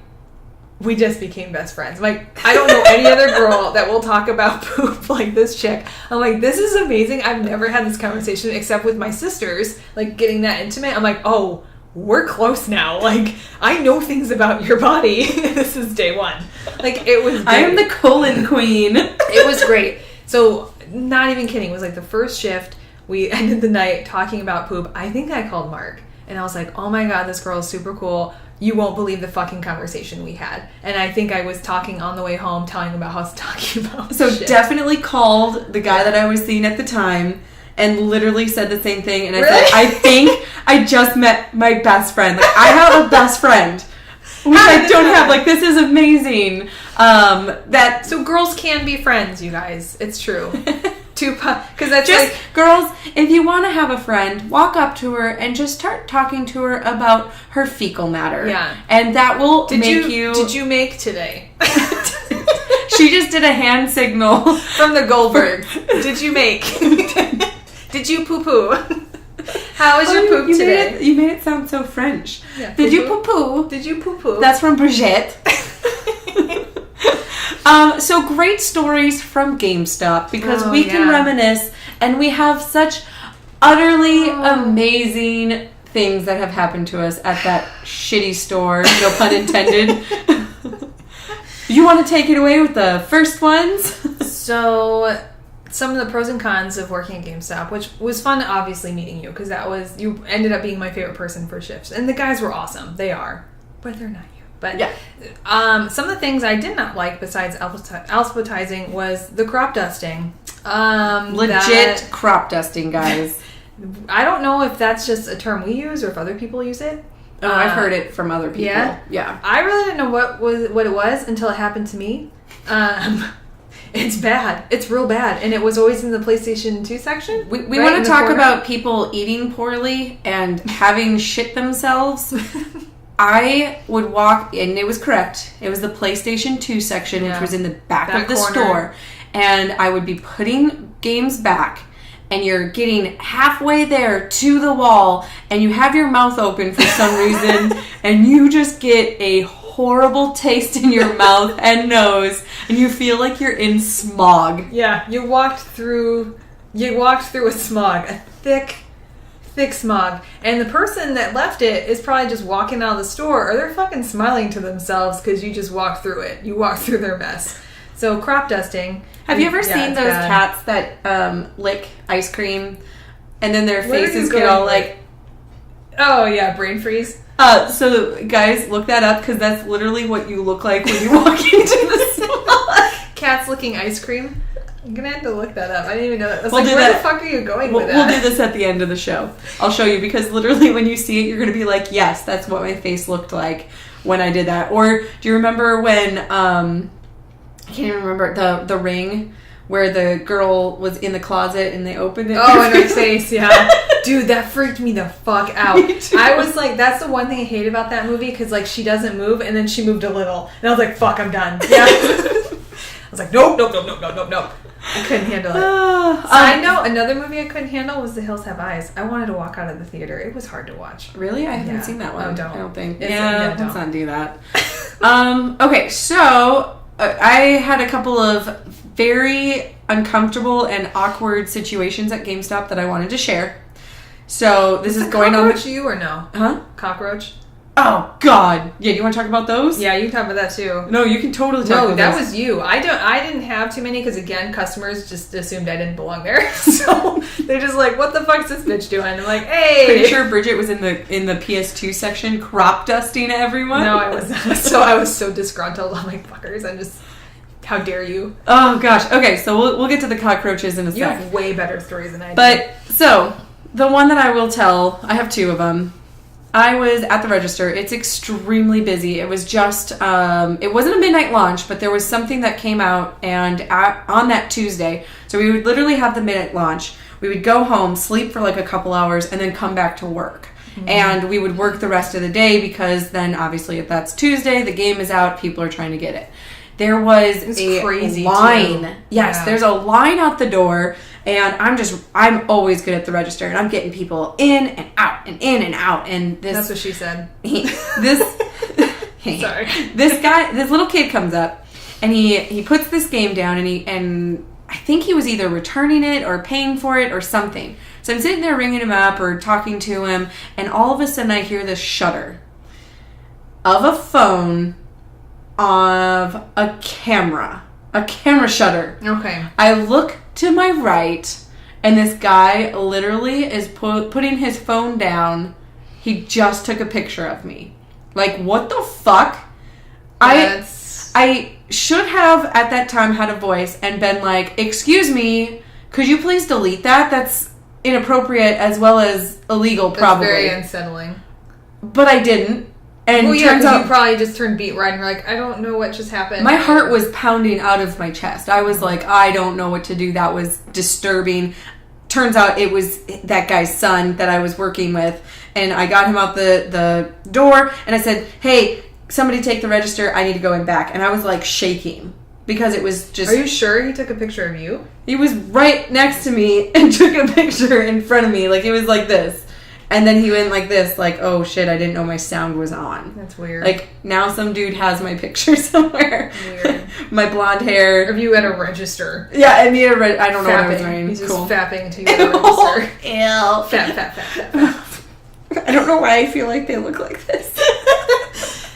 we just became best friends. I'm like, I don't know any other girl that will talk about poop like this chick. I'm like, this is amazing. I've never had this conversation except with my sisters, like getting that intimate. I'm like, oh, we're close now. Like, I know things about your body. This is day one. Like, it was great. I am the colon queen. It was great. So, not even kidding. It was like the first shift. We ended the night talking about poop. I think I called Mark. And I was like, oh my God, this girl is super cool. You won't believe the fucking conversation we had. And I think I was talking on the way home, telling him about how I was talking about So shit. Definitely called the guy that I was seeing at the time and literally said the same thing. And I said, I think I just met my best friend. Like, I have a best friend. Which I don't have. Like, this is amazing. So girls can be friends, you guys. It's true. Because that's just, like, girls, if you want to have a friend, walk up to her and just start talking to her about her fecal matter. Yeah. And that will make you... Did you make today? She just did a hand signal. From the Goldberg. Did you make? Did you poo-poo? How was your poop today? You made it sound so French. Yeah, Did you poo-poo? Did you poo-poo? That's from Bridget. So great stories from GameStop because we can yeah. reminisce, and we have such utterly amazing things that have happened to us at that shitty store, no pun intended. You want to take it away with the first ones? So, some of the pros and cons of working at GameStop, which was fun, obviously, meeting you, because you ended up being my favorite person for shifts. And the guys were awesome. They are. But they're not you. But yeah. Some of the things I did not like, besides alphabetizing, was the crop dusting. Legit crop dusting, guys. I don't know if that's just a term we use or if other people use it. Oh, I've heard it from other people. Yeah. I really didn't know what it was until it happened to me. It's bad. It's real bad. And it was always in the PlayStation 2 section. We want to talk about people eating poorly and having shit themselves. I would walk, and it was correct. It was the PlayStation 2 section, which was in the back of the store. And I would be putting games back. And you're getting halfway there to the wall, and you have your mouth open for some reason, and you just get a horrible taste in your mouth and nose, and you feel like you're in smog. Yeah, you walked through a smog, a thick smog, and the person that left it is probably just walking out of the store, or they're fucking smiling to themselves because you just walked through it. You walked through their mess. So crop dusting. Have you ever seen those cats that lick ice cream and then their faces get all like... Oh, yeah, brain freeze. So guys, look that up because that's literally what you look like when you walk into the smog. Cats licking ice cream? I'm going to have to look that up. I didn't even know that. I was We'll like, where the fuck are you going with that? We'll do this at the end of the show. I'll show you because literally when you see it, you're going to be like, yes, that's what my face looked like when I did that. Or do you remember when... I can't even remember the Ring where the girl was in the closet and they opened it. Oh, in her face, yeah. Dude, that freaked me the fuck out. I was like, that's the one thing I hate about that movie because like she doesn't move and then she moved a little. And I was like, fuck, I'm done. Yeah. I was like, nope. I couldn't handle it. I know another movie I couldn't handle was The Hills Have Eyes. I wanted to walk out of the theater. It was hard to watch. Really? I haven't seen that one. Oh, don't. I don't think. Let's not do that. Okay, so... I had a couple of very uncomfortable and awkward situations at GameStop that I wanted to share. So this is going on with you or no? Huh? Cockroach? Oh God! Yeah, you want to talk about those? Yeah, you can talk about that too. No, you can totally talk about those. No, that was you. I didn't have too many because again, customers just assumed I didn't belong there. So they're just like, "What the fuck's this bitch doing?" I'm like, "Hey." Pretty sure Bridget was in the PS2 section, crop dusting everyone. No, I was not. I was so disgruntled. I'm like, "Fuckers! How dare you?" Oh gosh. Okay, so we'll get to the cockroaches in a sec. You have way better stories than I do. But so the one that I will tell, I have two of them. I was at the register. It's extremely busy. It was just, it wasn't a midnight launch, but there was something that came out and on that Tuesday. So we would literally have the midnight launch. We would go home, sleep for like a couple hours, and then come back to work. Mm-hmm. And we would work the rest of the day because then obviously if that's Tuesday, the game is out, people are trying to get it. There was a crazy line. Too. Yes, yeah. There's a line out the door. And I'm always good at the register, and I'm getting people in and out and in and out. And this, that's what she said. Sorry. This little kid comes up, and he puts this game down, and I think he was either returning it or paying for it or something. So I'm sitting there ringing him up or talking to him, and all of a sudden I hear this shutter of a phone of a camera shutter. Okay. I look to my right, and this guy literally is putting his phone down. He just took a picture of me. Like, what the fuck? I should have at that time had a voice and been like, "Excuse me, could you please delete that? That's inappropriate as well as illegal, probably." It's very unsettling. But I didn't. And turns out you probably just turned beet red and you're like, I don't know what just happened. My heart was pounding out of my chest. I was like, I don't know what to do. That was disturbing. Turns out it was that guy's son that I was working with. And I got him out the door and I said, "Hey, somebody take the register. I need to go in back." And I was like shaking because it was just... Are you sure he took a picture of you? He was right next to me and took a picture in front of me. Like, it was like this. And then he went like this, like, oh shit, I didn't know my sound was on. That's weird. Like, now some dude has my picture somewhere. Weird. My blonde hair. Or you at a register. Yeah, I need I don't know what I was Fapping. wearing. He's just Cool. fapping to you at a register. Ew. Fap. I don't know why I feel like they look like this.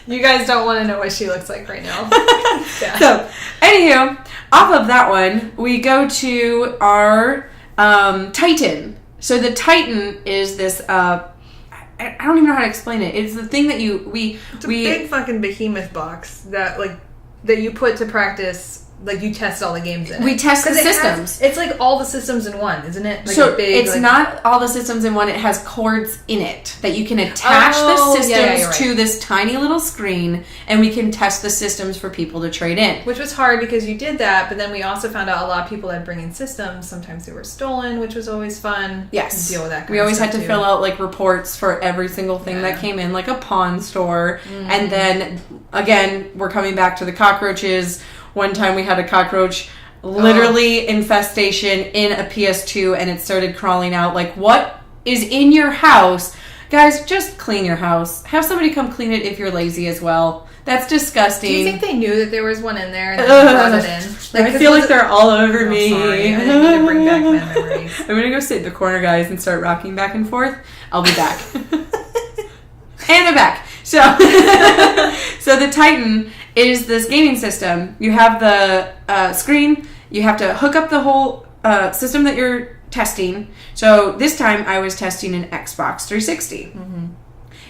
You guys don't want to know what she looks like right now. Yeah. So, anywho, off of that one, we go to our Titan. So the Titan is this, I don't even know how to explain it. It's the thing that It's a big fucking behemoth box that you put to practice. Like, you test all the games in it. We test the systems. It's like all the systems in one, isn't it? Like so a big, it's not all the systems in one. It has cords in it that you can attach the systems to this tiny little screen, and we can test the systems for people to trade in. Which was hard because you did that, but then we also found out a lot of people that bring in systems. Sometimes they were stolen, which was always fun. Yes. To deal with that kind we always of stuff had to fill out like reports for every single thing that came in, like a pawn store. Mm-hmm. And then, again, we're coming back to the cockroaches. One time we had a cockroach literally infestation in a PS2 and it started crawling out. Like, what is in your house? Guys, just clean your house. Have somebody come clean it if you're lazy as well. That's disgusting. Do you think they knew that there was one in there and then brought it in? Like, I feel like they're all over me. Sorry. I didn't mean to bring back my memories. I'm going to go sit in the corner, guys, and start rocking back and forth. I'll be back. And I'm back. So the Titan is this gaming system. You have the screen. You have to hook up the whole system that you're testing. So this time I was testing an Xbox 360. Mm-hmm.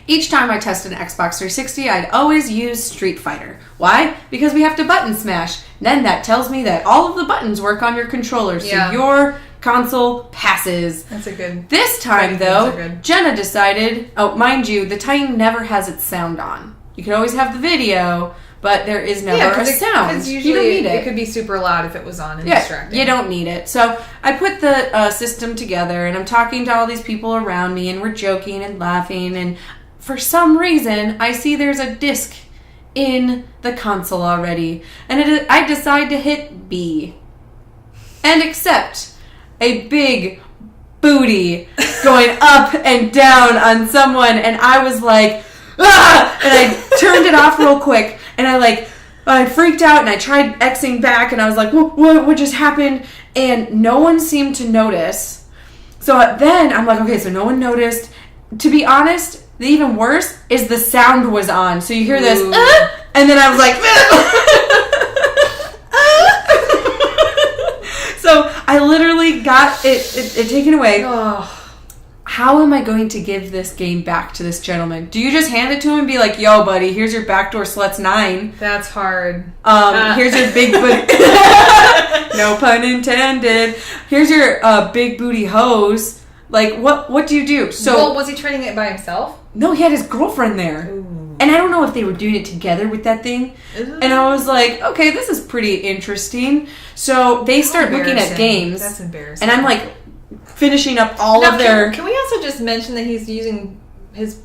Each time I tested an Xbox 360, I'd always use Street Fighter. Why? Because we have to button smash. Then that tells me that all of the buttons work on your controller. So your console passes. That's a good... This time, though, Jenna decided... Oh, mind you, the Titan never has its sound on. You can always have the video, but there is never a sound. Because usually you don't need it. It could be super loud if it was on and distracting. You don't need it. So I put the system together, and I'm talking to all these people around me, and we're joking and laughing, and for some reason, I see there's a disc in the console already, and I decide to hit B and accept a big booty going up and down on someone, and I was like, ah! And I turned it off real quick, and I freaked out, and I tried Xing back, and I was like, what just happened? And no one seemed to notice. So then I'm like, okay, so no one noticed. To be honest, the even worse is the sound was on. So you hear this, and then I was like, so I literally got it taken away. Oh. How am I going to give this game back to this gentleman? Do you just hand it to him and be like, yo, buddy, here's your backdoor sluts 9. That's hard. Here's your big booty. No pun intended. Here's your big booty hose. Like, what do you do? So, well, was he trading it by himself? No, he had his girlfriend there. Ooh. And I don't know if they were doing it together with that thing. Ooh. And I was like, okay, this is pretty interesting. So they start looking at games. That's embarrassing. And I'm like finishing up all of their... Can we also just mention that he's using his...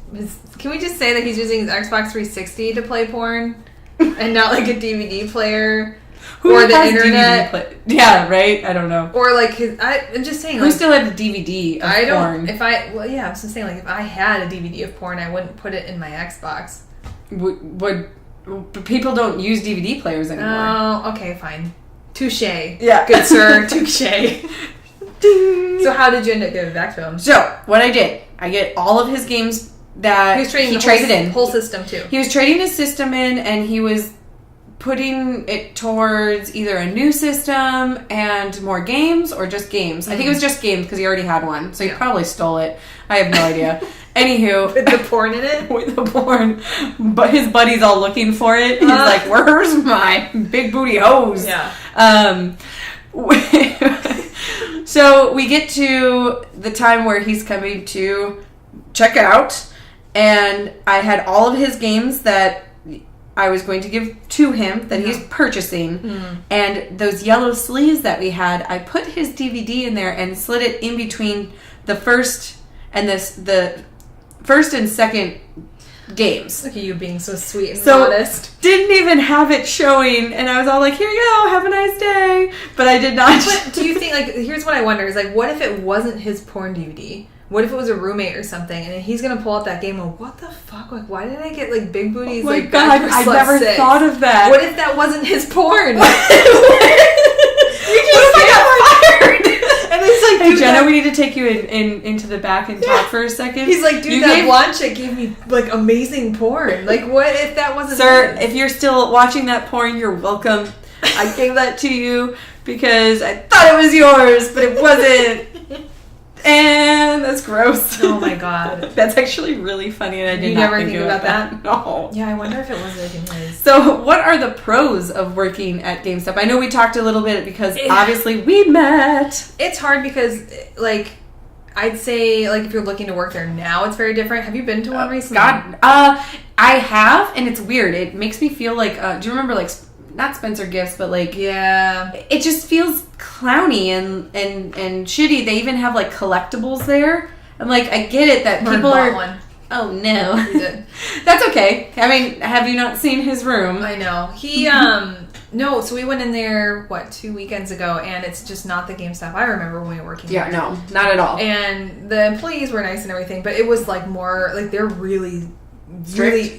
Can we just say that he's using his Xbox 360 to play porn? And not like a DVD player? Or the internet? Yeah, right? I don't know. Or like I'm just saying. Who still had a DVD of porn? I was just saying, like, if I had a DVD of porn, I wouldn't put it in my Xbox. But people don't use DVD players anymore. Oh, okay, fine. Touche. Yeah. Good sir, touche. So how did you end up giving it back to him? So, what I did, I get all of his games that he traded in. Whole system, too. He was trading his system in, and he was putting it towards either a new system and more games or just games. I think it was just games because he already had one. So he probably stole it. I have no idea. Anywho. With the porn in it? With the porn. But his buddy's all looking for it. He's like, where's my big booty hose? Yeah. So we get to the time where he's coming to check out. And I had all of his games that I was going to give to him that he's purchasing. Mm. And those yellow sleeves that we had, I put his DVD in there and slid it in between the first and the first and second games. Look at you being so sweet and modest. Didn't even have it showing, and I was all like, here you go, have a nice day. But I did not. But do you think, like, here's what I wonder, is like, what if it wasn't his porn DVD? what if it was a roommate or something, and he's gonna pull out that game and what the fuck? Like, why did I get like big booties? Oh my like, God, I never thought of that. What if that wasn't his porn? And it's like, hey Jenna, we need to take you into the back and talk for a second. He's like, dude, that blonde chick gave me like amazing porn. Like, what if that wasn't Sir, his? if you're still watching that porn, you're welcome. I gave that to you because I thought it was yours, but it wasn't. And that's gross. Oh my God. That's actually really funny, and I did not think about that. No. Yeah, I wonder if it was like in his. So, what are the pros of working at GameStop? I know we talked a little bit because obviously we met. It's hard because, like, I'd say, like, if you're looking to work there now, it's very different. Have you been to one recently? God, I have, and it's weird. It makes me feel like, do you remember, like, not Spencer Gifts, but like, yeah, it just feels clowny and shitty. They even have like collectibles there. I'm like, I get it that people are. One. Oh no, You did. That's okay. I mean, have you not seen his room? I know he. No, so we went in there 2 weekends ago, and it's just not the GameStop I remember when we were working. Yeah, there. no, not at all. And the employees were nice and everything, but it was like more like they're really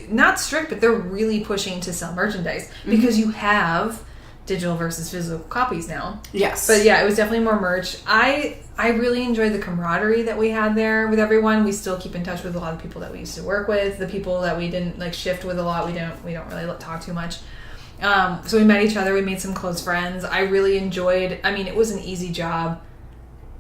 not strict, but they're really pushing to sell merchandise because you have digital versus physical copies now. Yes. But yeah, it was definitely more merch. I really enjoyed the camaraderie that we had there with everyone. We still keep in touch with a lot of people that we used to work with. The people that we didn't like shift with a lot, we don't really talk too much. So we met each other. We made some close friends. I really enjoyed. I mean, it was an easy job.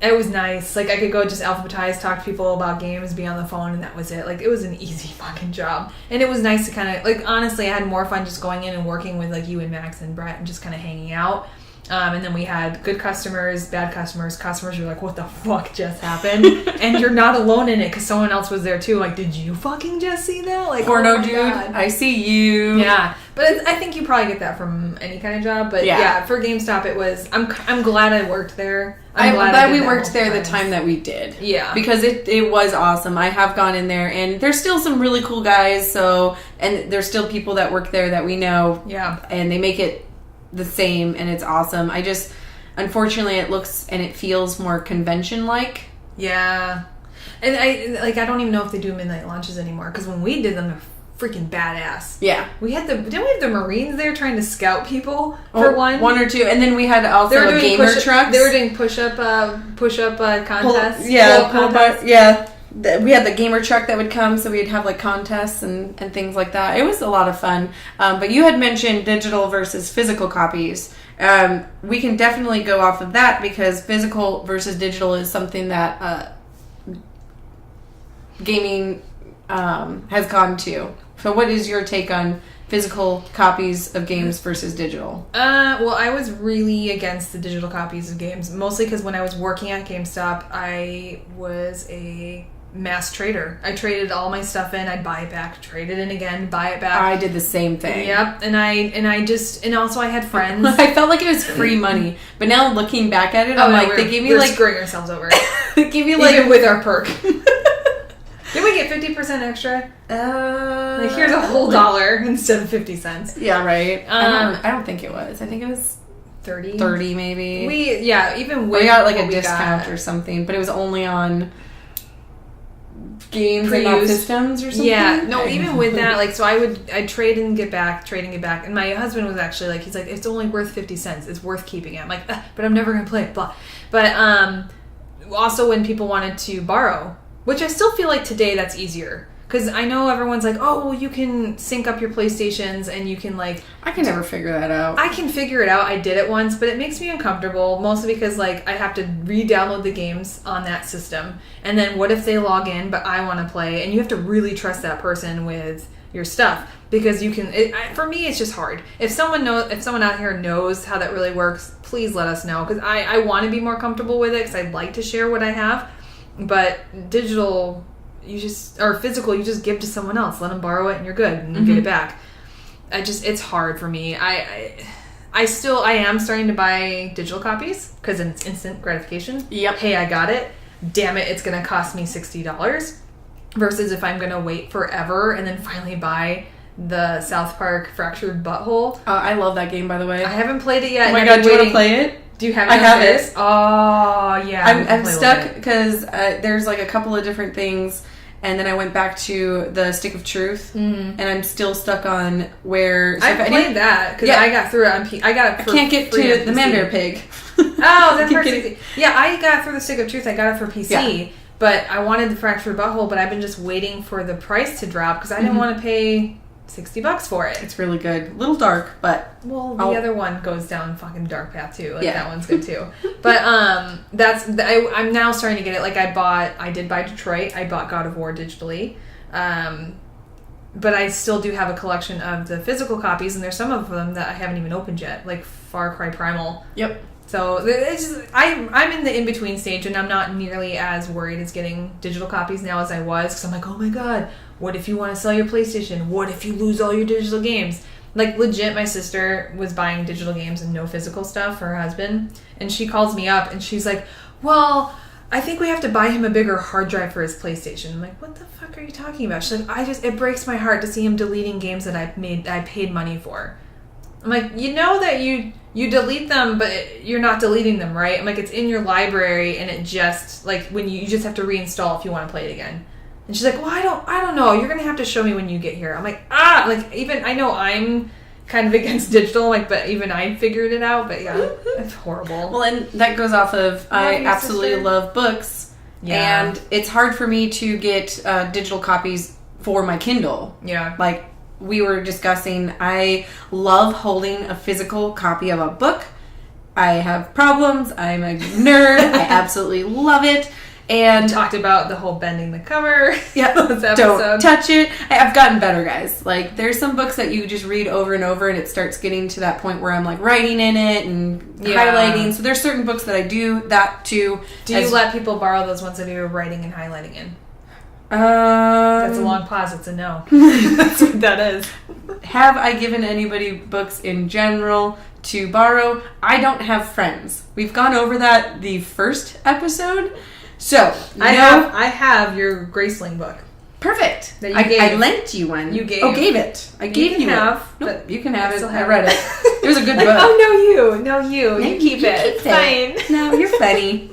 It was nice. Like, I could go just alphabetize, talk to people about games, be on the phone, and that was it. Like, it was an easy fucking job. And it was nice to kind of, like, honestly, I had more fun just going in and working with, like, you and Max and Brett and just kind of hanging out. And then we had good customers, bad customers. Customers were like, what the fuck just happened? And you're not alone in it because someone else was there, too. Like, did you fucking just see that? Like, Porno oh dude, God. I see you. Yeah. But I think you probably get that from any kind of job. But yeah, for GameStop, it was, I'm glad I worked there. I'm glad we worked there the time that we did. Yeah. Because it was awesome. I have gone in there, and there's still some really cool guys, and there's still people that work there that we know. Yeah. And they make it the same, and it's awesome. I just, unfortunately, it looks and it feels more convention-like. Yeah. And I don't even know if they do midnight launches anymore, because when we did them, they're freaking badass. Yeah. Didn't we have the Marines there trying to scout people for one or two, and then we had also a gamer trucks. They were doing push-up contests. We had the gamer truck that would come, so we'd have like contests and things like that. It was a lot of fun. But you had mentioned digital versus physical copies. We can definitely go off of that because physical versus digital is something that gaming has gone to. So what is your take on physical copies of games versus digital? Well, I was really against the digital copies of games, mostly because when I was working at GameStop, I was a mass trader. I traded all my stuff in, I'd buy it back, trade it in again, buy it back. I did the same thing. Yep, and also I had friends. I felt like it was free money, but now looking back at it, I'm like, they gave me like screwing ourselves over. They gave me like even with our perk. Did we get 50% extra? Like, here's a whole $1 instead of 50 cents. Yeah, right. I don't think it was. I think it was 30 maybe. We got like a discount or something, but it was only on games and not systems or something. Yeah, no, even with that, like, so I'd trade and get back, and my husband was actually like, he's like, it's only worth 50 cents. It's worth keeping it. I'm like, but I'm never going to play it, blah. But also when people wanted to borrow, which I still feel like today that's easier. Because I know everyone's like, oh, well, you can sync up your PlayStations and you can like... I can never figure that out. I can figure it out. I did it once, but it makes me uncomfortable. Mostly because like I have to re-download the games on that system. And then what if they log in, but I want to play? And you have to really trust that person with your stuff. Because you can... for me, it's just hard. If someone out here knows how that really works, please let us know. Because I want to be more comfortable with it because I'd like to share what I have. But digital, physical, you just give to someone else. Let them borrow it and you're good and you get it back. It's hard for me. I am starting to buy digital copies because it's instant gratification. Yep. Hey, I got it. Damn it, it's going to cost me $60. Versus if I'm going to wait forever and then finally buy the South Park Fractured Butthole. I love that game, by the way. I haven't played it yet. Oh my God, do you want to play it? Do you have it? I have it. Oh, yeah. I'm stuck because there's like a couple of different things, and then I went back to the Stick of Truth, and I'm still stuck on where... So I played that because I got through it on I got it for I can't get to the Man Bear Pig. Oh, that part's easy. Yeah, I got through the Stick of Truth. I got it for PC, but I wanted the Fractured Butthole, but I've been just waiting for the price to drop because I didn't want to pay $60 for it. It's really good. A little dark, but... Well, the other one goes down fucking dark path, too. Like, that one's good, too. But, I'm now starting to get it. Like, I did buy Detroit. I bought God of War digitally. But I still do have a collection of the physical copies, and there's some of them that I haven't even opened yet, like Far Cry Primal. Yep. So, it's just, I'm in the in-between stage, and I'm not nearly as worried as getting digital copies now as I was, because I'm like, oh my god, what if you want to sell your PlayStation? What if you lose all your digital games? Like, legit, my sister was buying digital games and no physical stuff for her husband, and she calls me up, and she's like, well, I think we have to buy him a bigger hard drive for his PlayStation. I'm like, what the fuck are you talking about? She's like, it breaks my heart to see him deleting games that I paid money for. I'm like, you know that you delete them, but you're not deleting them, right? I'm like, it's in your library, and it just, like, when you just have to reinstall if you want to play it again. And she's like, well, I don't know. You're going to have to show me when you get here. I'm like, like, even, I know I'm kind of against digital, like, but even I figured it out, but yeah, it's horrible. Well, and that goes off of, I absolutely love books, and it's hard for me to get digital copies for my Kindle. Yeah. Like, we were discussing, I love holding a physical copy of a book. I have problems. I'm a nerd. I absolutely love it. And we talked about the whole bending the cover. Yeah, don't touch it. I've gotten better, guys. Like, there's some books that you just read over and over, and it starts getting to that point where I'm like writing in it and highlighting. So there's certain books that I do that too. Do you let people borrow those ones that you're writing and highlighting in? That's a long pause. It's a no. That's what that is. Have I given anybody books in general to borrow? I don't have friends. We've gone over that the first episode. So I have your Graceling book. Perfect. That you gave. I lent you one. You gave. Oh, gave it. I gave you have. It. Nope, you can have it. I have read it. It was a good book. Oh, no, you. You keep it. It's fine. No, you're funny.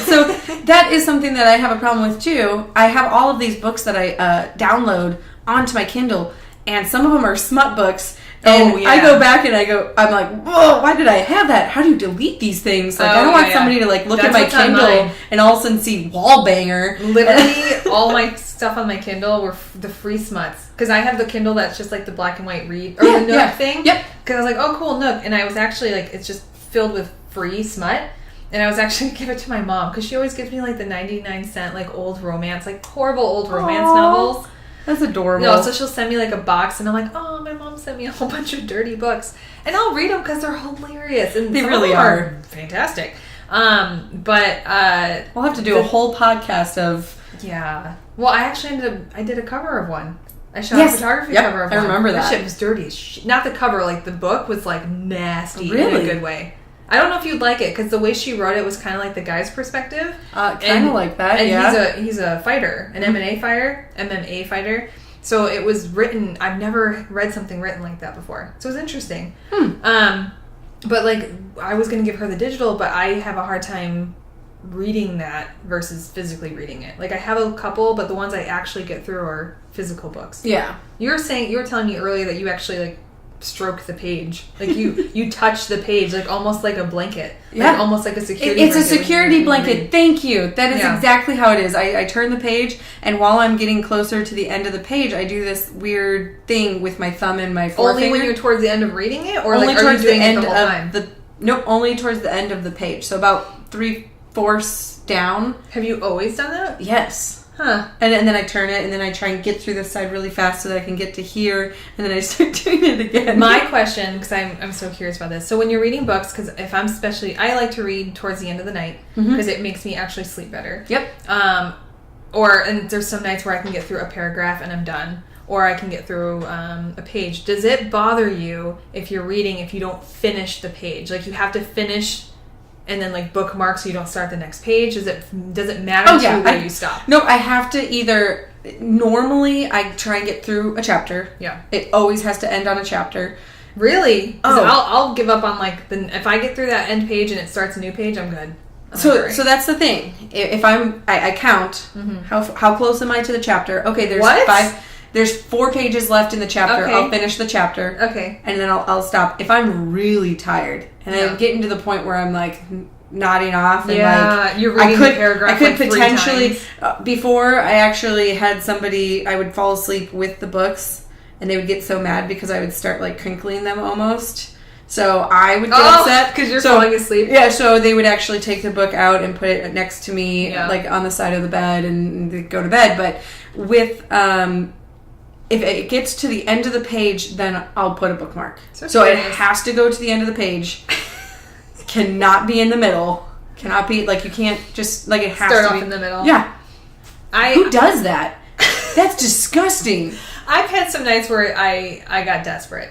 So that is something that I have a problem with too. I have all of these books that I download onto my Kindle, and some of them are smut books. And I go back and I'm like, whoa, why did I have that? How do you delete these things? Like, I don't want somebody to like look at my Kindle and all of a sudden see wall banger. Literally, all my stuff on my Kindle were the free smuts. Because I have the Kindle that's just like the black and white read, or the Nook thing. Yep. Because I was like, oh, cool, Nook. And I was actually like, it's just filled with free smut. And I was actually going to give it to my mom, because she always gives me like the 99-cent like old romance, like horrible old romance novels. That's adorable. No, so she'll send me like a box, and I'm like, oh, my mom sent me a whole bunch of dirty books. And I'll read them because they're hilarious. And they really are. Fantastic. But we'll have to do a whole podcast of... Yeah. Well, I actually I did a cover of one. I shot a photography cover of one. I remember that. That shit was dirty as shit. Not the cover, like the book was like nasty in a good way. I don't know if you'd like it, because the way she wrote it was kind of like the guy's perspective. Kind of like that, and he's a fighter, an MMA fighter. So it was written, I've never read something written like that before. So it was interesting. But like, I was going to give her the digital, but I have a hard time reading that versus physically reading it. Like, I have a couple, but the ones I actually get through are physical books. Yeah. You were telling me earlier that you actually like stroke the page, like you touch the page, like almost like a blanket, like almost like a security blanket. It's a security blanket. Thank you. That is exactly how it is. I turn the page, and while I'm getting closer to the end of the page, I do this weird thing with my thumb and my forefinger. Only when you're towards the end of reading it, or only like, towards are you doing the end it the whole time? Nope, only towards the end of the page. So about 3/4 down. Have you always done that? Yes. Huh. And then I turn it, and then I try and get through this side really fast so that I can get to here, and then I start doing it again. My question, because I'm so curious about this. So when you're reading books, because if I'm I like to read towards the end of the night, because it makes me actually sleep better. Yep. And there's some nights where I can get through a paragraph and I'm done. Or I can get through a page. Does it bother you if you're reading if you don't finish the page? Like, you have to finish and then like bookmark so you don't start the next page? Does it matter to you where you stop? No, I have to either... Normally, I try and get through a chapter. Yeah. It always has to end on a chapter. Really? I'll give up on like if I get through that end page and it starts a new page, I'm good. So that's the thing. If I count how close am I to the chapter? Okay, there's 5. There's 4 pages left in the chapter. Okay. I'll finish the chapter. Okay. And then I'll stop. If I'm really tired and I'm getting to the point where I'm like nodding off and like you're reading the paragraph. I could potentially before I actually had somebody, I would fall asleep with the books and they would get so mad because I would start like crinkling them almost. So I would get upset because you're falling asleep. Yeah, so they would actually take the book out and put it next to me, like on the side of the bed, and they'd go to bed. But with if it gets to the end of the page, then I'll put a bookmark. So it has to go to the end of the page. Cannot be in the middle. Cannot be like you can't just like it has start to be off in the middle. Yeah. Who does that? That's disgusting. I've had some nights where I got desperate.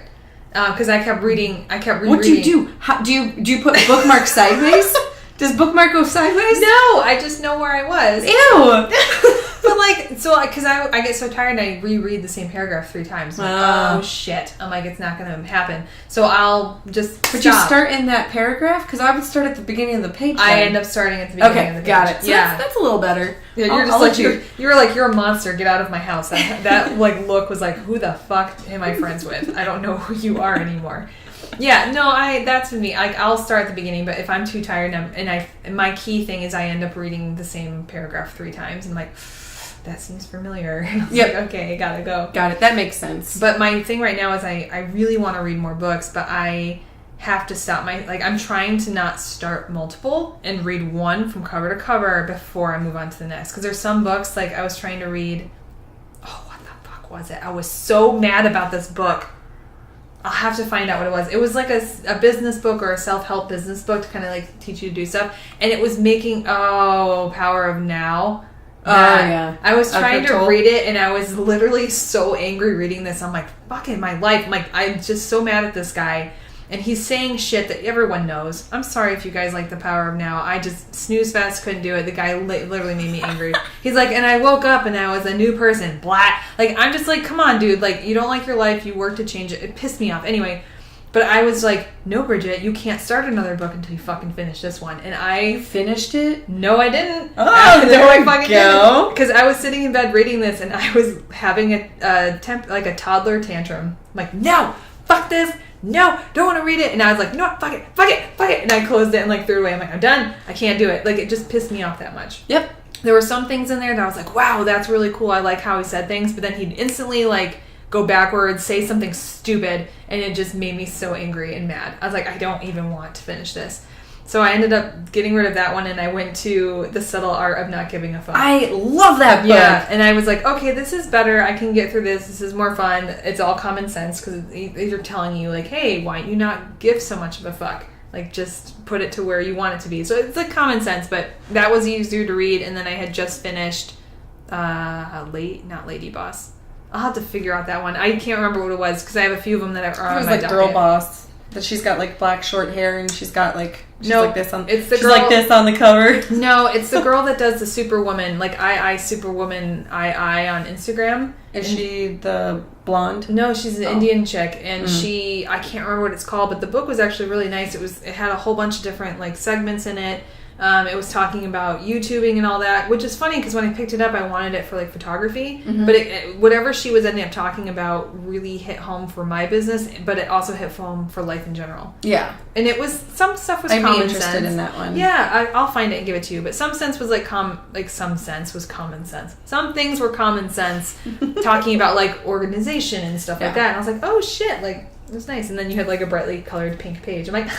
Because I kept reading. What do you do? How, do you put bookmark sideways? Does bookmark go sideways? No, I just know where I was. Ew. But like, because I get so tired and I reread the same paragraph 3 times. Like, oh shit! I'm like, it's not going to happen. So I'll just. But you start in that paragraph? Because I would start at the beginning of the page. I end up starting at the beginning of the page. Got it. So that's a little better. Yeah, you're just like you were like, you're a monster. Get out of my house. That like look was like, who the fuck am I friends with? I don't know who you are anymore. Yeah, no, that's with me. I'll start at the beginning, but if I'm too tired and my key thing is I end up reading the same paragraph 3 times, and I'm like, that seems familiar. Yep. Like, okay, gotta go. Got it. That makes sense. But my thing right now is I really want to read more books, but I have to stop I'm trying to not start multiple and read one from cover to cover before I move on to the next. Because there's some books, like I was trying to read, what the fuck was it? I was so mad about this book. I'll have to find out what it was. It was like a business book or a self-help business book to kind of like teach you to do stuff. And it was making, Power of Now. Yeah. I was trying to read it and I was literally so angry reading this. I'm like, fucking my life. I'm just so mad at this guy. And he's saying shit that everyone knows. I'm sorry if you guys like The Power of Now. I just snooze fast, couldn't do it. The guy literally made me angry. He's like, and I woke up and I was a new person. Blah. Like, I'm just like, come on, dude. Like, you don't like your life. You work to change it. It pissed me off. Anyway, but I was like, no, Bridget, you can't start another book until you fucking finish this one. And I finished it? No, I didn't. Oh, there we go. Because I was sitting in bed reading this and I was having a toddler tantrum. I'm like, no, fuck this. No, don't want to read it. And I was like, no, fuck it. And I closed it and like threw it away. I'm like, I'm done. I can't do it. Like, it just pissed me off that much. Yep. There were some things in there that I was like, wow, that's really cool. I like how he said things. But then he'd instantly like go backwards, say something stupid. And it just made me so angry and mad. I was like, I don't even want to finish this. So I ended up getting rid of that one and I went to The Subtle Art of Not Giving a Fuck. I love that book. Yeah, and I was like, okay, this is better. I can get through this. This is more fun. It's all common sense because they're telling you like, hey, why don't you not give so much of a fuck? Like, just put it to where you want it to be. So it's like common sense, but that was easier to read. And then I had just finished not Lady Boss. I'll have to figure out that one. I can't remember what it was because I have a few of them that are on my docket. Girl Boss. But she's got like black short hair and she's got like like this on. It's the girl, like this on the cover. No, it's the girl that does the Superwoman, like Superwoman I on Instagram. Is she the blonde? No, she's an Indian chick, and I can't remember what it's called, but the book was actually really nice. It had a whole bunch of different like segments in it. It was talking about YouTubing and all that, which is funny because when I picked it up, I wanted it for like photography. Mm-hmm. But whatever she was ending up talking about really hit home for my business, but it also hit home for life in general. Yeah, and it was some stuff was common sense. I'd be interested in that one. Yeah, I'll find it and give it to you. But some sense was some sense was common sense. Some things were common sense, talking about like organization and stuff like that. And I was like, oh shit, like it was nice. And then you had like a brightly colored pink page. I'm like,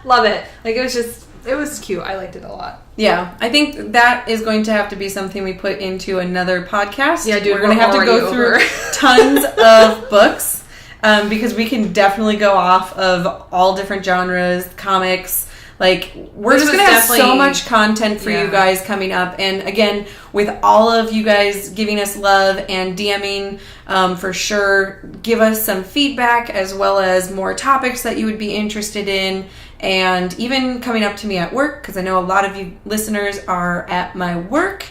love it. Like it was cute. I liked it a lot. Yeah, I think that is going to have to be something we put into another podcast. Yeah, dude, we're going to have to go through tons of books because we can definitely go off of all different genres, comics. Like, we're just going to have so much content for you guys coming up. And again, with all of you guys giving us love and DMing, for sure, give us some feedback as well as more topics that you would be interested in. And even coming up to me at work, because I know a lot of you listeners are at my work.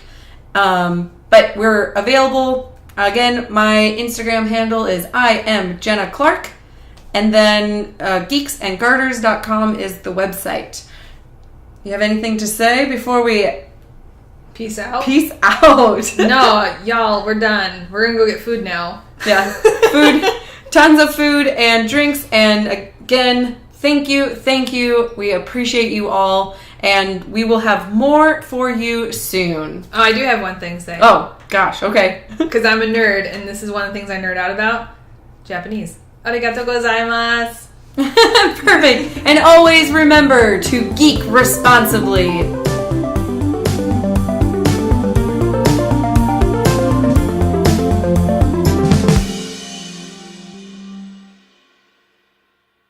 But we're available. Again, my Instagram handle is I am Jenna Clark. And then geeksandgarters.com is the website. You have anything to say before we Peace out? peace out? No, y'all, we're done. We're going to go get food now. Yeah, food, tons of food and drinks. And again, thank you. We appreciate you all. And we will have more for you soon. Oh, I do have one thing to say. Oh, gosh, okay. Because I'm a nerd, and this is one of the things I nerd out about. Japanese. Arigatou gozaimasu. Perfect. And always remember to geek responsibly.